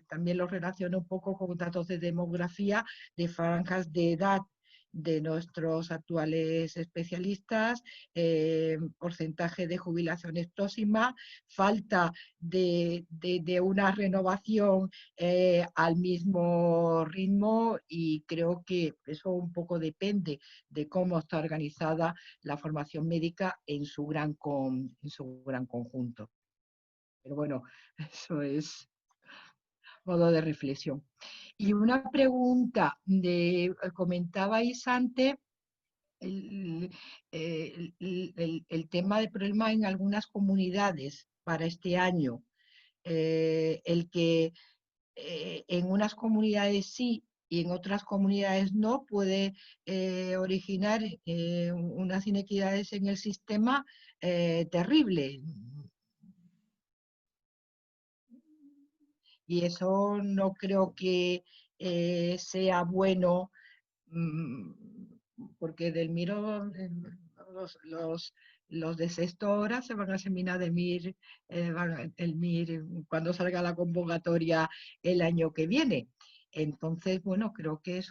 También lo relaciono un poco con datos de demografía de franjas de edad de nuestros actuales especialistas, porcentaje de jubilaciones próximas, falta de una renovación al mismo ritmo, y creo que eso un poco depende de cómo está organizada la formación médica en su gran conjunto. Pero bueno, eso es modo de reflexión. Y una pregunta comentabais antes el tema del problema en algunas comunidades para este año, el que en unas comunidades sí y en otras comunidades no, puede originar unas inequidades en el sistema terrible. Y eso no creo que sea bueno, porque los de sexto hora se van a examinar del MIR, el MIR cuando salga la convocatoria el año que viene. Entonces, bueno, creo que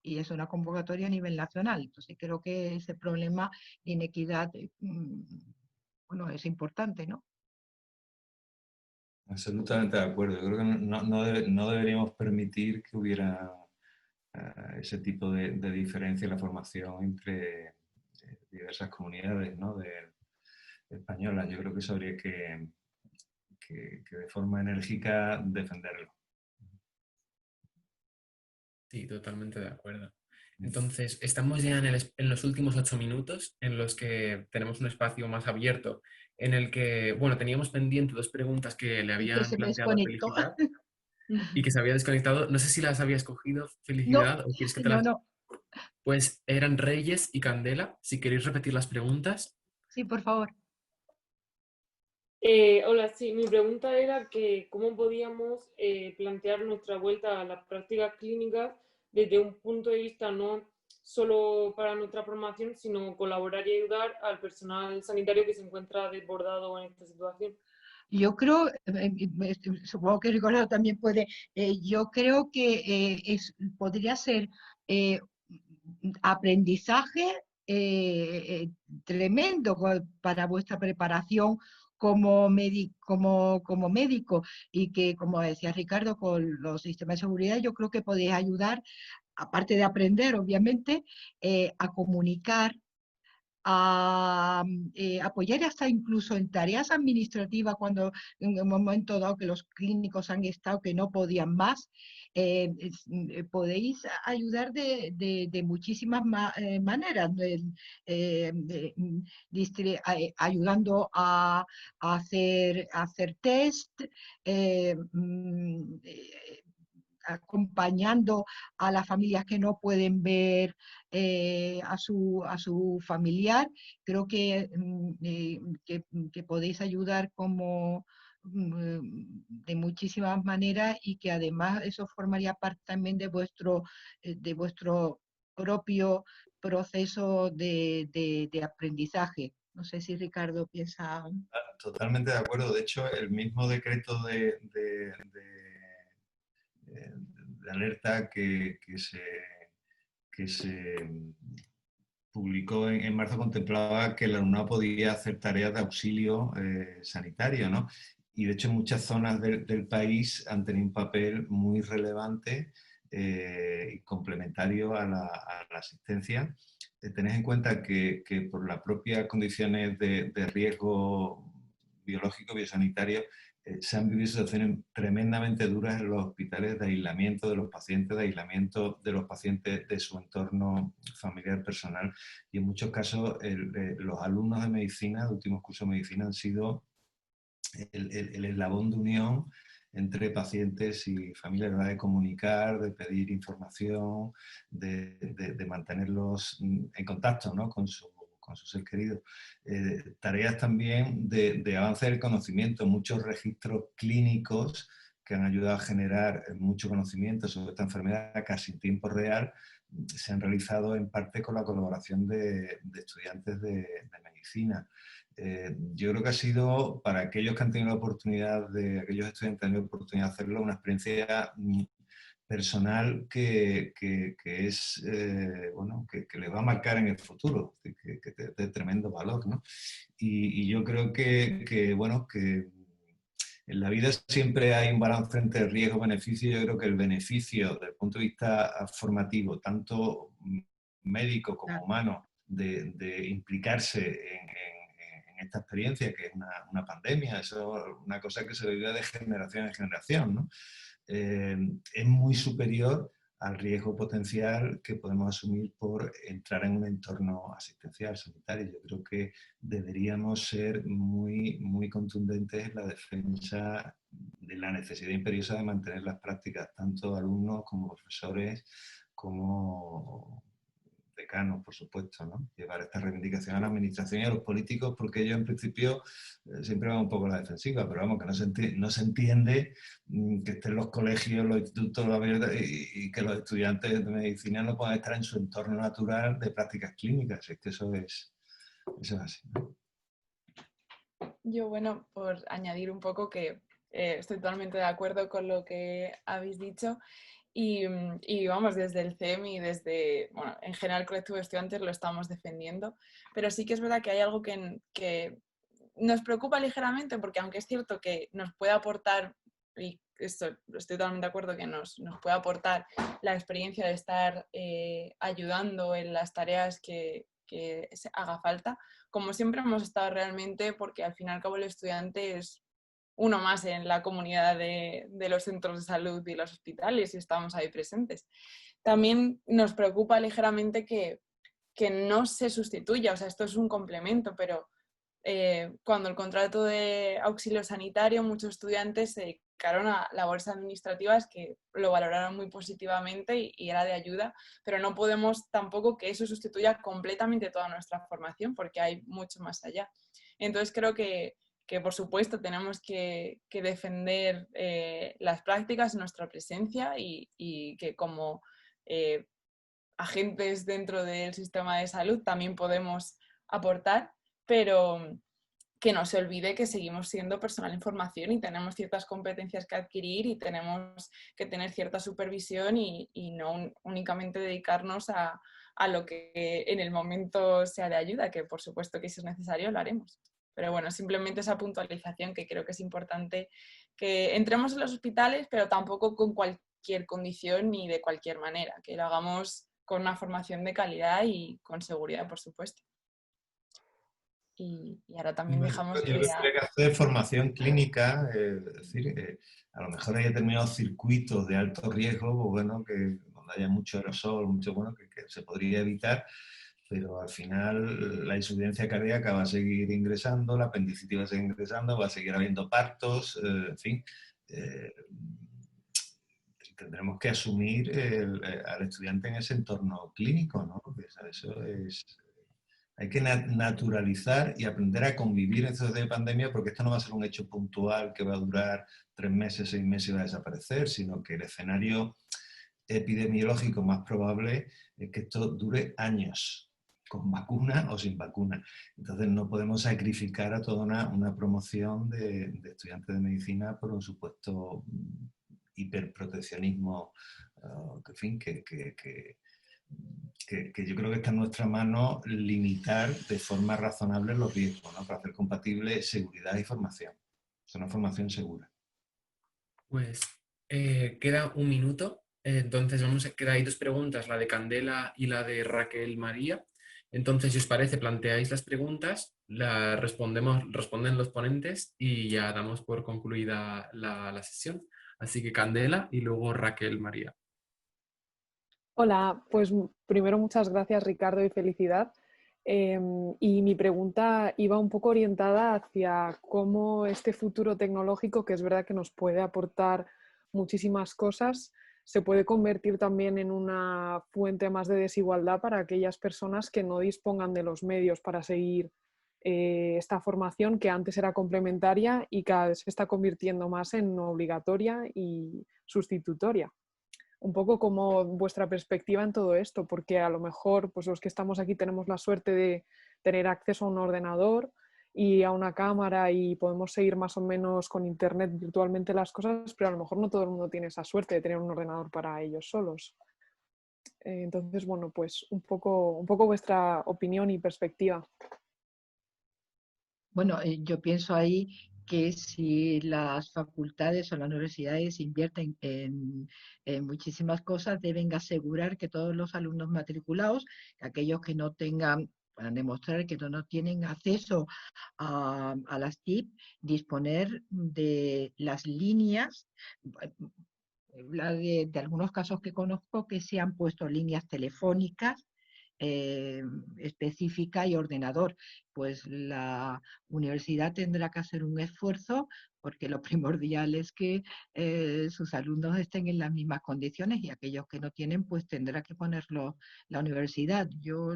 y es una convocatoria a nivel nacional. Entonces creo que ese problema de inequidad, bueno, es importante, ¿no? Absolutamente de acuerdo. Yo creo que no deberíamos permitir que hubiera ese tipo de diferencia en la formación entre diversas comunidades, ¿no? Españolas. Yo creo que eso habría que de forma enérgica defenderlo. Sí, totalmente de acuerdo. Entonces, estamos ya en los últimos 8 minutos en los que tenemos un espacio más abierto en el que, bueno, teníamos pendiente 2 preguntas que le Y que habían se me planteado a desconectó. Felicidad y que se había desconectado. No sé si las habías cogido, No, Felicidad, o quieres que te no, las... no. Pues eran Reyes y Candela. Si queréis repetir las preguntas. Sí, por favor. Hola, sí, mi pregunta era que cómo podíamos plantear nuestra vuelta a las prácticas clínicas desde un punto de vista no solo para nuestra formación, sino colaborar y ayudar al personal sanitario que se encuentra desbordado en esta situación. Yo creo, supongo que Ricardo también puede, yo creo que podría ser eh, aprendizaje tremendo para vuestra preparación como médico, y que, como decía Ricardo, con los sistemas de seguridad yo creo que podéis ayudar, aparte de aprender, obviamente, a comunicar, a apoyar hasta incluso en tareas administrativas cuando en un momento dado que los clínicos han estado que no podían más. Podéis ayudar de muchísimas maneras, ayudando a hacer test, eh, mm, eh, acompañando a las familias que no pueden ver a su familiar. Creo que podéis ayudar de muchísimas maneras, y que además eso formaría parte también de vuestro propio proceso de aprendizaje. No sé si Ricardo piensa... Totalmente de acuerdo. De hecho, el mismo decreto de alerta que se publicó en marzo contemplaba que el alumnado podía hacer tareas de auxilio sanitario, ¿no? Y de hecho muchas zonas del país han tenido un papel muy relevante y complementario a la asistencia. Tened en cuenta que por las propias condiciones de riesgo biológico, biosanitario, se han vivido situaciones tremendamente duras en los hospitales de aislamiento de los pacientes, de aislamiento de los pacientes de su entorno familiar personal, y en muchos casos los alumnos de medicina, de últimos cursos de medicina, han sido el eslabón de unión entre pacientes y familias, de comunicar, de pedir información, de mantenerlos en contacto, ¿no? con sus seres queridos. Tareas también de avance del conocimiento, muchos registros clínicos que han ayudado a generar mucho conocimiento sobre esta enfermedad casi en tiempo real, se han realizado en parte con la colaboración de estudiantes de medicina. Yo creo que ha sido, para aquellos que han tenido la oportunidad, aquellos estudiantes que han tenido la oportunidad de hacerlo, una experiencia personal que es, bueno, que les va a marcar en el futuro, que de tremendo valor, ¿no? Y yo creo bueno, que en la vida siempre hay un balance entre riesgo-beneficio. Yo creo que el beneficio, desde el punto de vista formativo, tanto médico como humano, de implicarse en esta experiencia, que es una pandemia, eso es una cosa que se vive de generación en generación, ¿no? Es muy superior al riesgo potencial que podemos asumir por entrar en un entorno asistencial, sanitario. Yo creo que deberíamos ser muy contundentes en la defensa de la necesidad imperiosa de mantener las prácticas, tanto alumnos como profesores, como decanos, por supuesto, ¿no? Llevar esta reivindicación a la administración y a los políticos, porque ellos en principio siempre van un poco a la defensiva, pero vamos, que no se entiende que estén los colegios, los institutos, y que los estudiantes de medicina no puedan estar en su entorno natural de prácticas clínicas. Es que eso es así, ¿no? Yo, bueno, por añadir un poco que estoy totalmente de acuerdo con lo que habéis dicho. Y vamos, desde el CEM y desde, bueno, en general el colectivo de estudiantes lo estamos defendiendo, pero sí que es verdad que hay algo que nos preocupa ligeramente, porque aunque es cierto que nos puede aportar, y esto estoy totalmente de acuerdo, que nos puede aportar la experiencia de estar ayudando en las tareas que haga falta, como siempre hemos estado realmente, porque al fin y al cabo el estudiante es uno más en la comunidad de los centros de salud y los hospitales y estamos ahí presentes. También nos preocupa ligeramente que no se sustituya, o sea, esto es un complemento, pero cuando el contrato de auxilio sanitario, muchos estudiantes se dedicaron a labores administrativas que lo valoraron muy positivamente y era de ayuda, pero no podemos tampoco que eso sustituya completamente toda nuestra formación porque hay mucho más allá. Entonces creo que por supuesto tenemos que defender las prácticas, nuestra presencia y que como agentes dentro del sistema de salud también podemos aportar, pero que no se olvide que seguimos siendo personal en formación y tenemos ciertas competencias que adquirir y tenemos que tener cierta supervisión y no únicamente dedicarnos a lo que en el momento sea de ayuda, que por supuesto que si es necesario lo haremos. Pero bueno, simplemente esa puntualización que creo que es importante, que entremos en los hospitales, pero tampoco con cualquier condición ni de cualquier manera, que lo hagamos con una formación de calidad y con seguridad, por supuesto. Y ahora también dejamos Yo creo que hay que hacer formación clínica, es decir, a lo mejor hay determinados circuitos de alto riesgo, bueno, que donde haya mucho aerosol, mucho bueno, que se podría evitar, pero al final la insuficiencia cardíaca va a seguir ingresando, la apendicitis va a seguir ingresando, va a seguir habiendo partos, en fin. Tendremos que asumir al estudiante en ese entorno clínico, ¿no? Porque eso es... Hay que naturalizar y aprender a convivir en situación de pandemia, porque esto no va a ser un hecho puntual que va a durar 3 meses, 6 meses y va a desaparecer, sino que el escenario epidemiológico más probable es que esto dure años, con vacuna o sin vacuna. Entonces no podemos sacrificar a toda una promoción de estudiantes de medicina por un supuesto hiperproteccionismo, en fin, que yo creo que está en nuestra mano limitar de forma razonable los riesgos, ¿no? Para hacer compatible seguridad y formación. Es una formación segura. Pues queda un minuto, entonces queda ahí 2 preguntas, la de Candela y la de Raquel María. Entonces, si os parece, planteáis las preguntas, responden los ponentes y ya damos por concluida la sesión. Así que Candela y luego Raquel María. Hola, pues primero muchas gracias Ricardo y felicidad. Y mi pregunta iba un poco orientada hacia cómo este futuro tecnológico, que es verdad que nos puede aportar muchísimas cosas, se puede convertir también en una fuente más de desigualdad para aquellas personas que no dispongan de los medios para seguir esta formación que antes era complementaria y cada vez se está convirtiendo más en obligatoria y sustitutoria. Un poco como vuestra perspectiva en todo esto, porque a lo mejor pues los que estamos aquí tenemos la suerte de tener acceso a un ordenador y a una cámara y podemos seguir más o menos con internet virtualmente las cosas, pero a lo mejor no todo el mundo tiene esa suerte de tener un ordenador para ellos solos. Entonces, bueno, pues un poco vuestra opinión y perspectiva. Bueno, yo pienso ahí que si las facultades o las universidades invierten en muchísimas cosas, deben asegurar que todos los alumnos matriculados, aquellos que no tengan, puedan demostrar que no tienen acceso a las TIC, disponer de las líneas de algunos casos que conozco que se han puesto líneas telefónicas específica y ordenador. Pues la universidad tendrá que hacer un esfuerzo porque lo primordial es que sus alumnos estén en las mismas condiciones y aquellos que no tienen, pues tendrá que ponerlo la universidad. Yo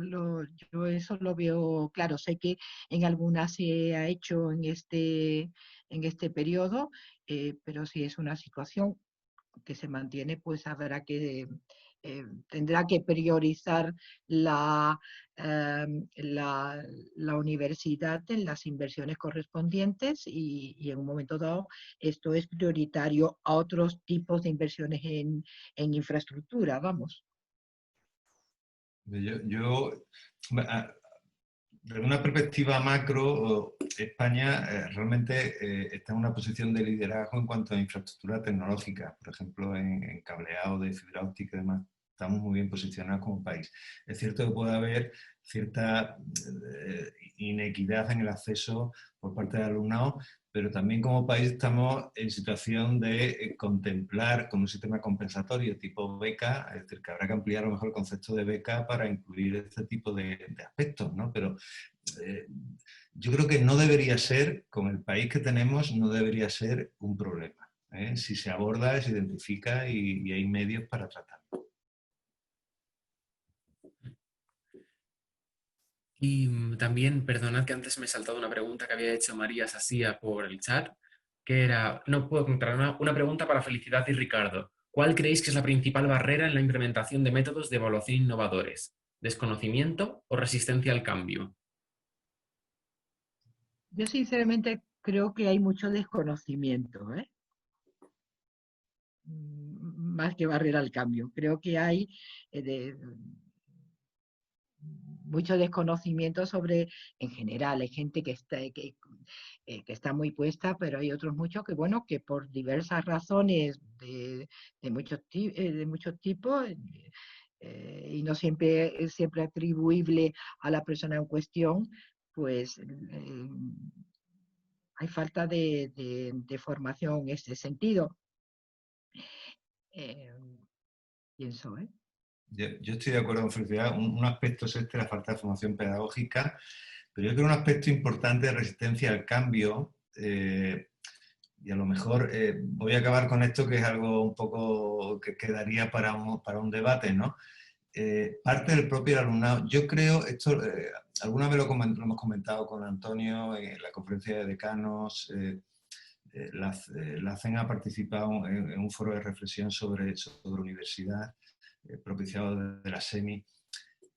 eso lo veo claro. Sé que en algunas se ha hecho en este periodo, pero si es una situación que se mantiene, pues habrá que tendrá que priorizar la, la universidad en las inversiones correspondientes y en un momento dado esto es prioritario a otros tipos de inversiones en infraestructura, vamos. Desde una perspectiva macro, España realmente está en una posición de liderazgo en cuanto a infraestructura tecnológica, por ejemplo, en cableado de fibra óptica y demás. Estamos muy bien posicionados como país. Es cierto que puede haber cierta inequidad en el acceso por parte del alumnado, pero también como país estamos en situación de contemplar con un sistema compensatorio tipo beca, es decir, que habrá que ampliar a lo mejor el concepto de beca para incluir este tipo de aspectos, ¿no? Pero yo creo que no debería ser, con el país que tenemos, no debería ser un problema. Si se aborda, se identifica y hay medios para tratarlo. Y también, perdonad que antes me he saltado una pregunta que había hecho María Sasía por el chat, que era, no puedo encontrar una pregunta para Felicidad y Ricardo. ¿Cuál creéis que es la principal barrera en la implementación de métodos de evaluación innovadores? ¿Desconocimiento o resistencia al cambio? Yo sinceramente creo que hay mucho desconocimiento, más que barrera al cambio. Creo que hay mucho desconocimiento sobre, en general, hay gente que está muy puesta, pero hay otros muchos que, bueno, que por diversas razones de muchos tipos, y no siempre es siempre atribuible a la persona en cuestión, pues hay falta de formación en este sentido. Pienso, Yo estoy de acuerdo con Felicidad. Un aspecto es la falta de formación pedagógica, pero yo creo que un aspecto importante de resistencia al cambio, y a lo mejor voy a acabar con esto, que es algo un poco que quedaría para un debate, ¿no? Parte del propio alumnado. Yo creo, esto alguna vez lo hemos comentado con Antonio en la conferencia de decanos, la CEN ha participado en un foro de reflexión sobre universidad, propiciado de la SEMI.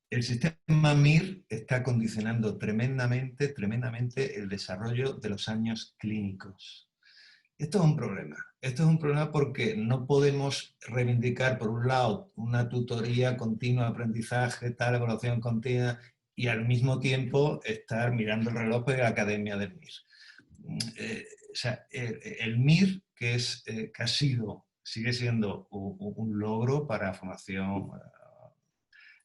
El sistema MIR está condicionando tremendamente el desarrollo de los años clínicos. Esto es un problema. Esto es un problema porque no podemos reivindicar, por un lado, una tutoría continua, aprendizaje, tal, evaluación continua, y al mismo tiempo estar mirando el reloj de la academia del MIR. O sea, el MIR, que ha sido, sigue siendo un logro para formación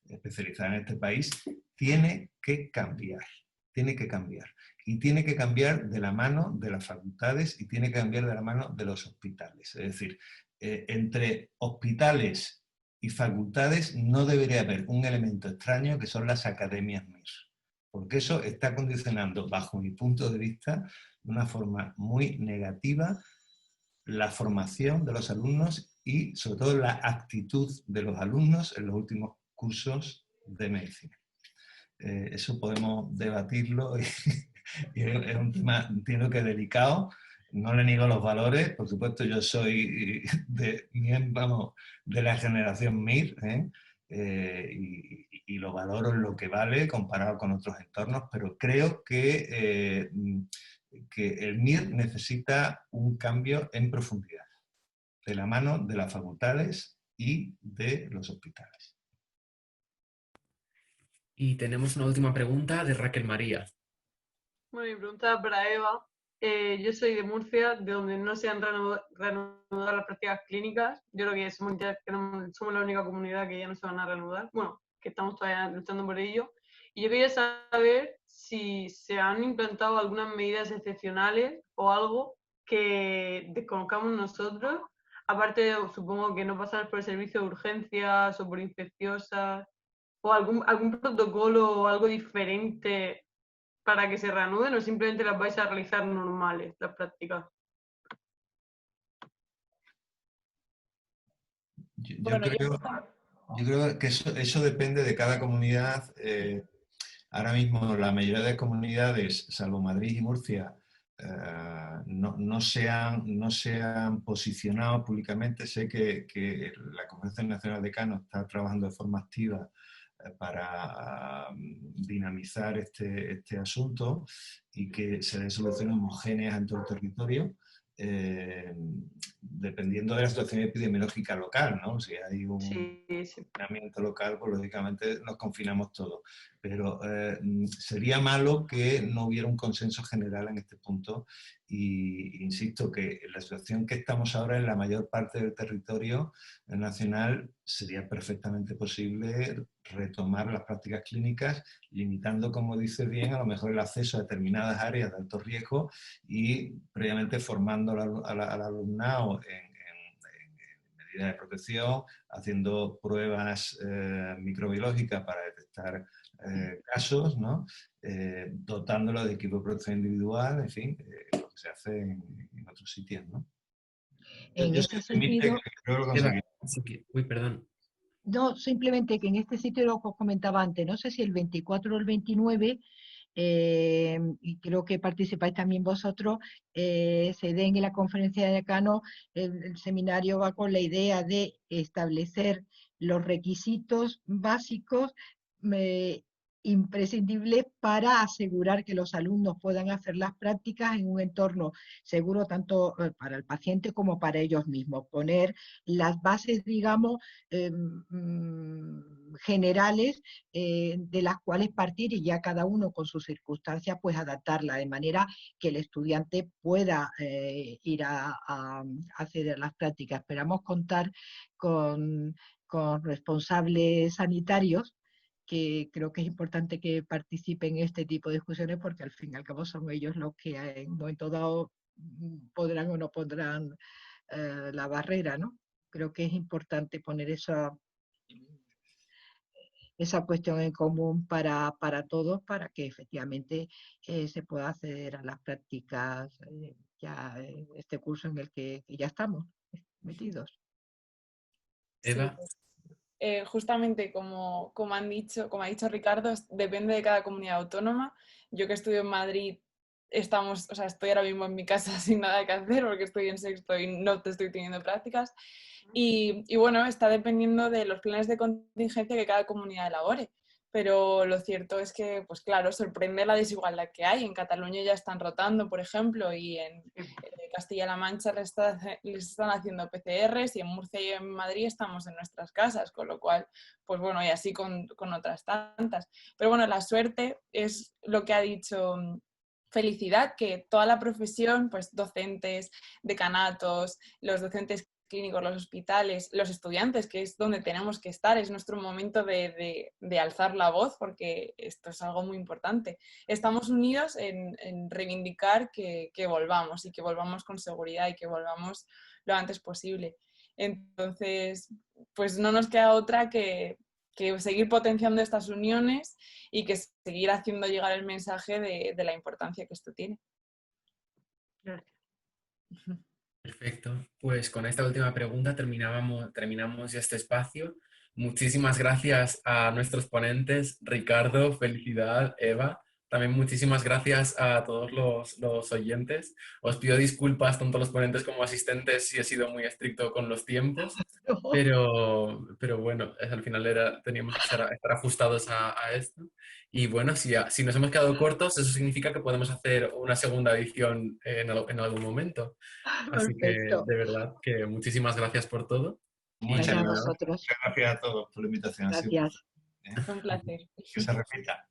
especializada en este país, tiene que cambiar. Tiene que cambiar. Y tiene que cambiar de la mano de las facultades y tiene que cambiar de la mano de los hospitales. Es decir, entre hospitales y facultades no debería haber un elemento extraño que son las academias MIR. Porque eso está condicionando, bajo mi punto de vista, de una forma muy negativa la formación de los alumnos y sobre todo la actitud de los alumnos en los últimos cursos de medicina. Eso podemos debatirlo y es un tema, entiendo que delicado. No le niego los valores, por supuesto yo soy miembro de la generación MIR, y lo valoro en lo que vale comparado con otros entornos, pero creo que el MIR necesita un cambio en profundidad, de la mano de las facultades y de los hospitales. Y tenemos una última pregunta de Raquel María. Bueno, mi pregunta para Eva. Yo soy de Murcia, de donde no se han reanudado las prácticas clínicas. Yo creo que somos la única comunidad que ya no se van a reanudar. Bueno, que estamos todavía luchando por ello. Y yo quería saber si se han implantado algunas medidas excepcionales o algo que desconozcamos nosotros aparte supongo que no pasar por el servicio de urgencias o por infecciosas, o algún protocolo o algo diferente para que se reanuden, o simplemente las vais a realizar normales, las prácticas? Bueno, Yo creo que eso depende de cada comunidad. Ahora mismo la mayoría de comunidades, salvo Madrid y Murcia, no se han posicionado públicamente. Sé que la Conferencia Nacional de Decanos está trabajando de forma activa para dinamizar este asunto y que se den soluciones homogéneas en todo el territorio. Dependiendo de la situación epidemiológica local, ¿no? Si hay un confinamiento local, pues lógicamente nos confinamos todos. Pero sería malo que no hubiera un consenso general en este punto y insisto que en la situación que estamos ahora en la mayor parte del territorio nacional sería perfectamente posible retomar las prácticas clínicas, limitando, como dice bien, a lo mejor el acceso a determinadas áreas de alto riesgo y previamente formando al alumnado en medidas de protección, haciendo pruebas microbiológicas para detectar casos, ¿no? Dotándolo de equipo de protección individual, en fin, lo que se hace en otros sitios, ¿no? En ese sentido, creo que lo conseguimos. Uy, perdón. No, simplemente que en este sitio lo que os comentaba antes, no sé si el 24 o el 29, y creo que participáis también vosotros, se den en la conferencia de decanos, el seminario va con la idea de establecer los requisitos básicos imprescindibles para asegurar que los alumnos puedan hacer las prácticas en un entorno seguro tanto para el paciente como para ellos mismos. Poner las bases, digamos, generales de las cuales partir y ya cada uno con sus circunstancias pues adaptarla de manera que el estudiante pueda ir a hacer las prácticas. Esperamos contar con responsables sanitarios que creo que es importante que participen en este tipo de discusiones porque al fin y al cabo son ellos los que en un momento dado podrán o no pondrán la barrera, ¿no? Creo que es importante poner esa cuestión en común para todos, para que efectivamente se pueda acceder a las prácticas ya en este curso en el que ya estamos metidos. Eva. Sí, justamente como ha dicho Ricardo, depende de cada comunidad autónoma. Yo que estudio en Madrid, estoy ahora mismo en mi casa sin nada que hacer porque estoy en sexto y no te estoy teniendo prácticas. Y bueno, está dependiendo de los planes de contingencia que cada comunidad elabore. Pero lo cierto es que, pues claro, sorprende la desigualdad que hay. En Cataluña ya están rotando, por ejemplo, y en Castilla-La Mancha les están haciendo PCRs y en Murcia y en Madrid estamos en nuestras casas, con lo cual, pues bueno, y así con otras tantas. Pero bueno, la suerte es lo que ha dicho Felicidad, que toda la profesión, pues docentes, decanatos, los docentes clínicos, los hospitales, los estudiantes, que es donde tenemos que estar, es nuestro momento de alzar la voz, porque esto es algo muy importante. Estamos unidos en reivindicar que volvamos y que volvamos con seguridad y que volvamos lo antes posible. Entonces, pues no nos queda otra que seguir potenciando estas uniones y que seguir haciendo llegar el mensaje de la importancia que esto tiene. Gracias. Perfecto. Pues con esta última pregunta terminamos ya este espacio. Muchísimas gracias a nuestros ponentes, Ricardo, Felicidad, Eva. También muchísimas gracias a todos los oyentes. Os pido disculpas tanto a los ponentes como asistentes si he sido muy estricto con los tiempos, pero bueno, al final teníamos que estar ajustados a esto. Y bueno, si nos hemos quedado cortos, eso significa que podemos hacer una segunda edición en algún momento. Así que, Perfecto. de verdad, que muchísimas gracias por todo. Muchas Gracias a gracias. vosotros. Muchas gracias a todos por la invitación. Gracias. Un placer. Que se repita.